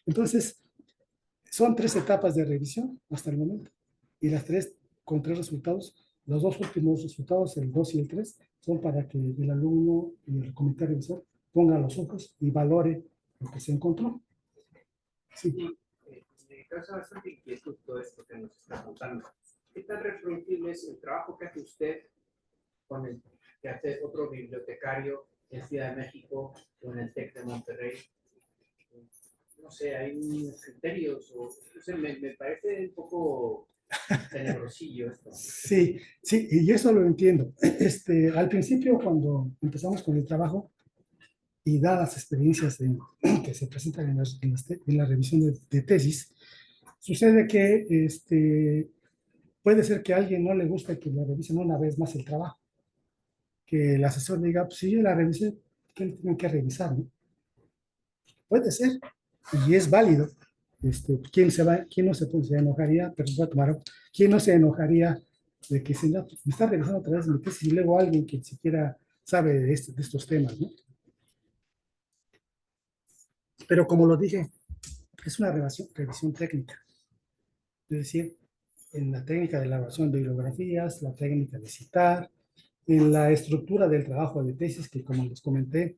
Entonces, son 3 etapas de revisión hasta el momento, y las 3 con 3 resultados. Los 2 últimos resultados, el 2 y el 3, son para que el alumno y el comité revisor pongan los ojos y valore lo que se encontró. Sí. Me causa bastante inquietud todo esto que nos está contando. ¿Qué tan reproducible es el trabajo que hace usted con el que hace otro bibliotecario en Ciudad de México o en el TEC de Monterrey? No sé, hay criterios, o no sé, me parece un poco tenebrosillo esto. Sí, sí, y eso lo entiendo. Al principio, cuando empezamos con el trabajo, y dadas las experiencias que se presentan en la revisión de tesis, sucede que puede ser que a alguien no le guste que le revisen una vez más el trabajo. Que el asesor diga, pues si yo la revisé, ¿qué le tienen que revisar? ¿No? Puede ser, y es válido. ¿Quién no se enojaría? Pero voy a tomar, ¿quién no se enojaría de que me está revisando otra vez mi tesis y luego alguien que ni siquiera sabe de estos temas, ¿no? Pero como lo dije, es una revisión técnica. Es decir, en la técnica de elaboración de bibliografías, la técnica de citar, en la estructura del trabajo de tesis, que como les comenté,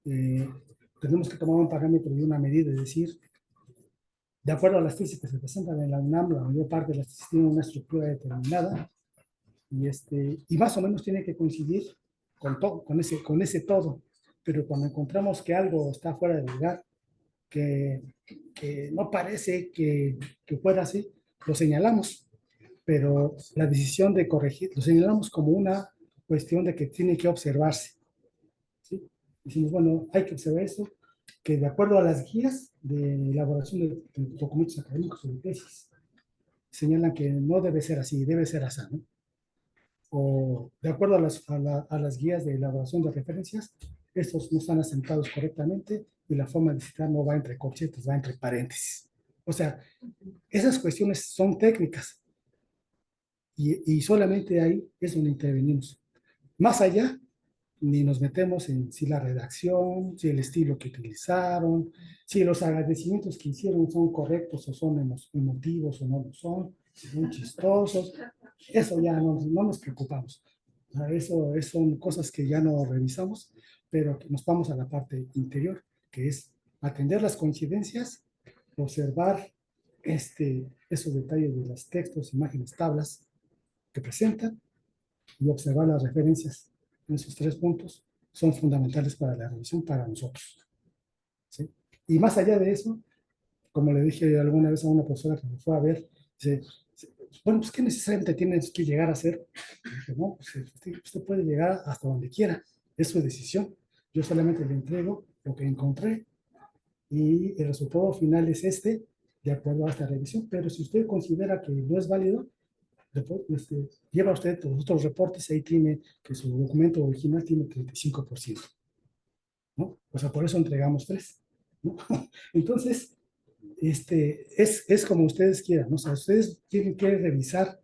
tenemos que tomar un parámetro y una medida, es decir, de acuerdo a las tesis que se presentan en la UNAM, la mayor parte de las tesis tienen una estructura determinada, y más o menos tiene que coincidir con ese todo. Pero cuando encontramos que algo está fuera de lugar, que no parece que fuera así, lo señalamos, pero la decisión de corregir, lo señalamos como una cuestión de que tiene que observarse. ¿Sí? Decimos, bueno, hay que observar eso, que de acuerdo a las guías de elaboración de documentos académicos o de tesis, señalan que no debe ser así, debe ser así, ¿no? O de acuerdo a las guías de elaboración de referencias, estos no están asentados correctamente y la forma de citar no va entre corchetes, va entre paréntesis. O sea, esas cuestiones son técnicas y solamente ahí es donde intervenimos. Más allá, ni nos metemos en si la redacción, si el estilo que utilizaron, si los agradecimientos que hicieron son correctos o son emotivos o no lo son, si son chistosos. Eso ya no nos preocupamos. Eso son cosas que ya no revisamos, pero que nos vamos a la parte interior, que es atender las coincidencias, observar esos detalles de los textos, imágenes, tablas que presentan y observar las referencias en esos 3 puntos son fundamentales para la revisión para nosotros. ¿Sí? Y más allá de eso, como le dije alguna vez a una profesora que me fue a ver, dice, bueno, pues ¿qué necesariamente tienes que llegar a hacer? Y dije, no, pues usted puede llegar hasta donde quiera, es su decisión. Yo solamente le entrego lo que encontré y el resultado final es de acuerdo a esta revisión. Pero si usted considera que no es válido, lleva usted los otros reportes, ahí tiene que su documento original tiene 35%, ¿no? O sea, por eso entregamos 3, ¿no? Entonces, es como ustedes quieran, ¿no? O sea, ustedes tienen que revisar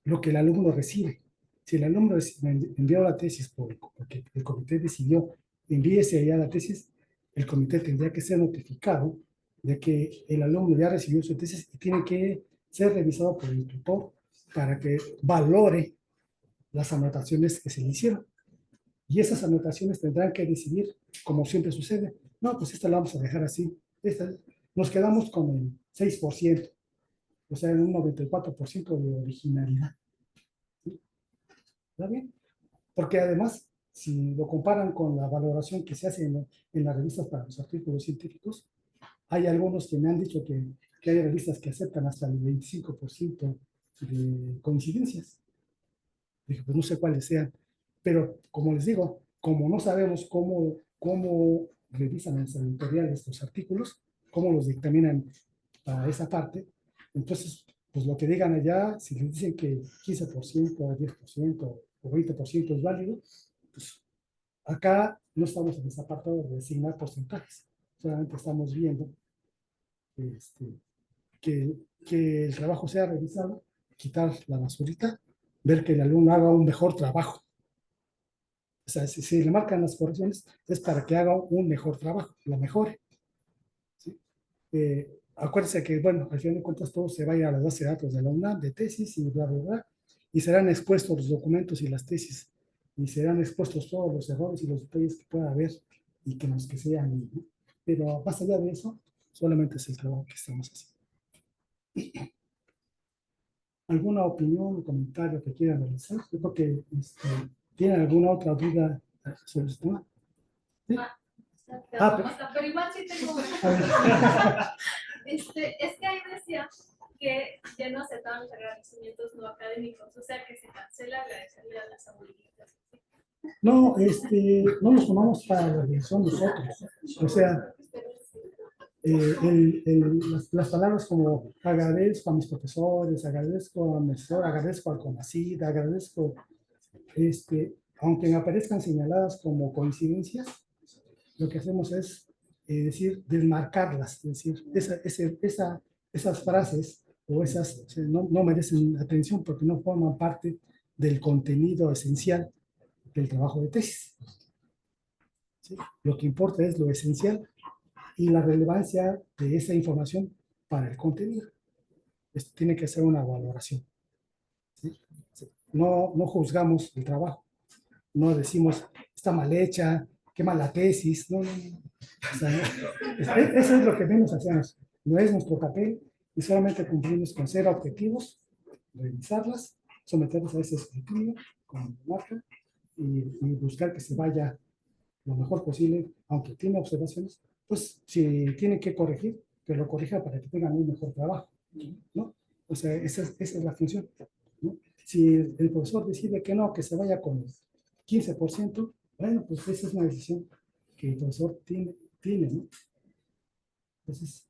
lo que el alumno recibe. Si el alumno envió la tesis porque el comité decidió envíese allá la tesis, el comité tendría que ser notificado de que el alumno ya recibió su tesis y tiene que ser revisado por el tutor para que valore las anotaciones que se le hicieron. Y esas anotaciones tendrán que decidir, como siempre sucede, no, pues esta la vamos a dejar así, nos quedamos con el 6%, o sea, en un 94% de originalidad. ¿Sí? ¿Está bien? Porque además, si lo comparan con la valoración que se hace en las revistas para los artículos científicos, hay algunos que me han dicho que hay revistas que aceptan hasta el 25% de coincidencias. Dije, pues no sé cuáles sean, pero como les digo, como no sabemos cómo revisan las editoriales los artículos, cómo los dictaminan para esa parte, entonces, pues lo que digan allá, si les dicen que 15%, 10% o 20% es válido, pues acá no estamos en esa parte de designar porcentajes, solamente estamos viendo que el trabajo sea revisado, quitar la basurita, ver que el alumno haga un mejor trabajo. O sea, si le marcan las correcciones, es para que haga un mejor trabajo, lo mejore. ¿Sí? Acuérdense que, bueno, al final de cuentas todo se va a ir a la base de datos de la UNAM, de tesis y bla, bla, bla, y serán expuestos los documentos y las tesis, y serán expuestos todos los errores y los detalles que pueda haber y que los que sean, ¿no? Pero más allá de eso, solamente es el trabajo que estamos haciendo. ¿Alguna opinión o comentario que quieran realizar? Yo creo que ¿tienen alguna otra duda sobre este tema? ¿Sí? Pero igual sí tengo es que ahí decía que ya no aceptaban los agradecimientos no académicos, o sea que se cancela agradecerle a las abuelitas. No, no los tomamos para la revisión nosotros. O sea, las palabras como agradezco a mis profesores, agradezco a mi profesor, agradezco al CONACYT, agradezco, aunque me aparezcan señaladas como coincidencias, lo que hacemos es decir, desmarcarlas, es decir, esas frases o esas no merecen atención porque no forman parte del contenido esencial del trabajo de tesis. ¿Sí? Lo que importa es lo esencial y la relevancia de esa información para el contenido. Esto tiene que ser una valoración. ¿Sí? No juzgamos el trabajo, no decimos, está mal hecha, qué mala tesis, no. O sea, eso es lo que menos hacemos. No es nuestro papel y solamente cumplimos con ser objetivos, revisarlas, someterlas a ese escrutinio con marca y buscar que se vaya lo mejor posible, aunque tiene observaciones, pues si tiene que corregir, que lo corrija para que tengan un mejor trabajo, ¿no? O sea, esa es la función, ¿no? Si el profesor decide que no, que se vaya con 15%, bueno, pues esa es una decisión que el profesor tiene, ¿no? Entonces,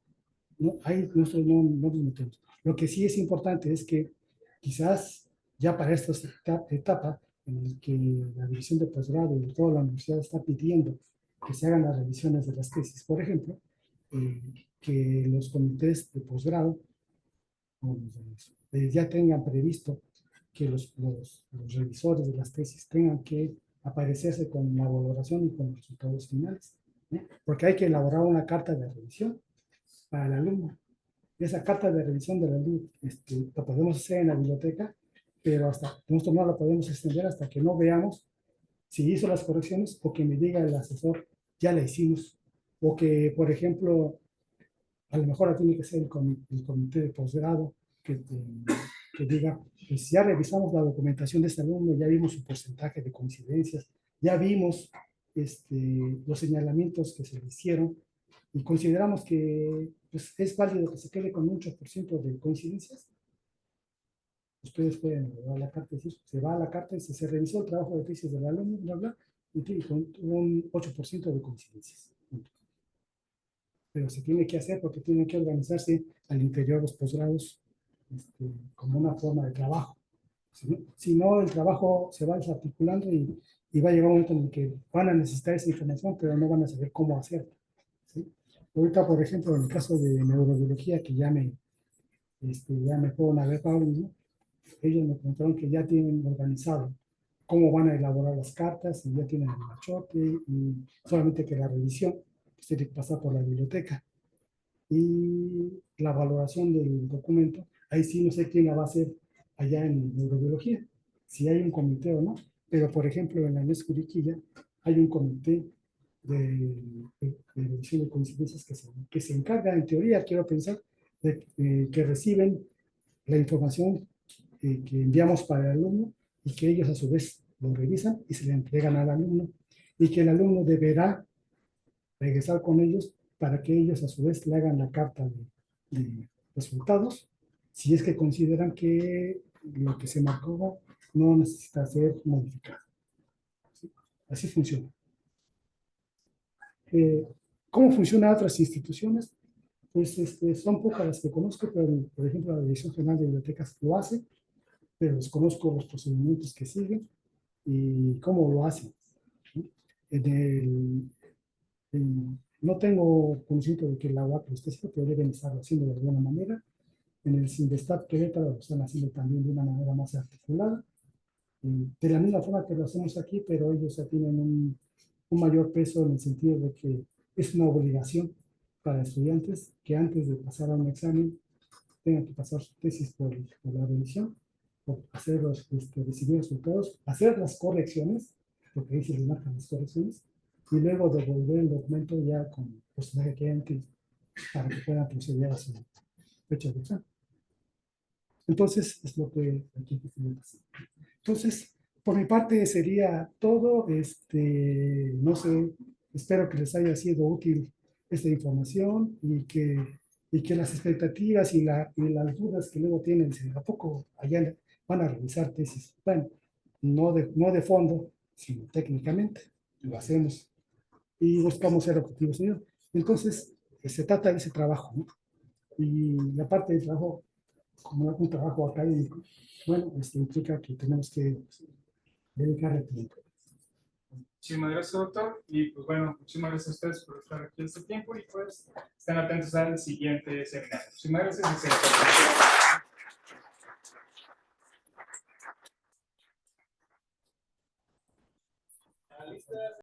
no, ahí no nos metemos. Lo que sí es importante es que quizás ya para esta etapa en la que la división de posgrado y toda la universidad está pidiendo que se hagan las revisiones de las tesis, por ejemplo, que los comités de posgrado ya tengan previsto que los revisores de las tesis tengan que aparecerse con la valoración y con los resultados finales, ¿eh? Porque hay que elaborar una carta de revisión para el alumno. Esa carta de revisión del alumno la podemos hacer en la biblioteca, pero nosotros no la podemos extender hasta que no veamos si hizo las correcciones o que me diga el asesor, ya la hicimos. O que, por ejemplo, a lo mejor tiene que ser el comité de posgrado que diga, pues ya revisamos la documentación de este alumno, ya vimos su porcentaje de coincidencias, ya vimos los señalamientos que se le hicieron y consideramos que pues, es válido que se quede con un 8% de coincidencias. Ustedes pueden llevar la carta y decir, se va a la carta y se revisó el trabajo de tesis del alumno, bla, bla, y con un 8% de coincidencias. Pero se tiene que hacer porque tienen que organizarse al interior de los posgrados como una forma de trabajo. Si no, el trabajo se va desarticulando y va a llegar un momento en el que van a necesitar esa información, pero no van a saber cómo hacerlo, ¿sí? Ahorita, por ejemplo, en el caso de neurobiología, que ya me fueron a ver, Pablo, ¿no? Ellos me contaron que ya tienen organizado cómo van a elaborar las cartas y ya tienen el machote y solamente que la revisión pues, tiene que pasar por la biblioteca. Y la valoración del documento, ahí sí no sé quién la va a hacer allá en neurobiología, si hay un comité o no, pero por ejemplo en la NES Curiquilla hay un comité de revisión de coincidencias que se encarga, en teoría, quiero pensar, de que reciben la información que enviamos para el alumno y que ellos a su vez lo revisan y se le entregan al alumno y que el alumno deberá regresar con ellos para que ellos a su vez le hagan la carta de resultados si es que consideran que lo que se marcó no necesita ser modificado. ¿Sí? Así funciona. ¿Cómo funcionan otras instituciones? Pues son pocas las que conozco, pero por ejemplo la Dirección General de Bibliotecas lo hace, pero desconozco los procedimientos que siguen y cómo lo hacen. No tengo conocimiento de que la UAP lo esté haciendo, pero deben estarlo haciendo de alguna manera. En el Sindestat Querétaro lo están haciendo también de una manera más articulada. De la misma forma que lo hacemos aquí, pero ellos ya tienen un mayor peso en el sentido de que es una obligación para estudiantes que antes de pasar a un examen tengan que pasar su tesis por la revisión, por hacer recibir resultados, hacer las correcciones, porque ahí se les marcan las correcciones, y luego devolver el documento ya con el porcentaje que antes para que puedan proceder a su fecha de examen. Entonces, es lo que aquí estoy pasando. Entonces, por mi parte sería todo. No sé, espero que les haya sido útil esta información y que las expectativas y las dudas que luego tienen, si a poco allá van a revisar tesis, bueno, no de fondo, sino técnicamente, lo hacemos y buscamos ser objetivos, señor. Entonces, se trata de ese trabajo, ¿no? Y la parte del trabajo, como un trabajo académico, bueno, implica que tenemos que dedicarle tiempo. Muchísimas gracias, doctor. Y pues bueno, muchísimas gracias a ustedes por estar aquí este tiempo y pues estén atentos al siguiente seminario. Muchísimas gracias y se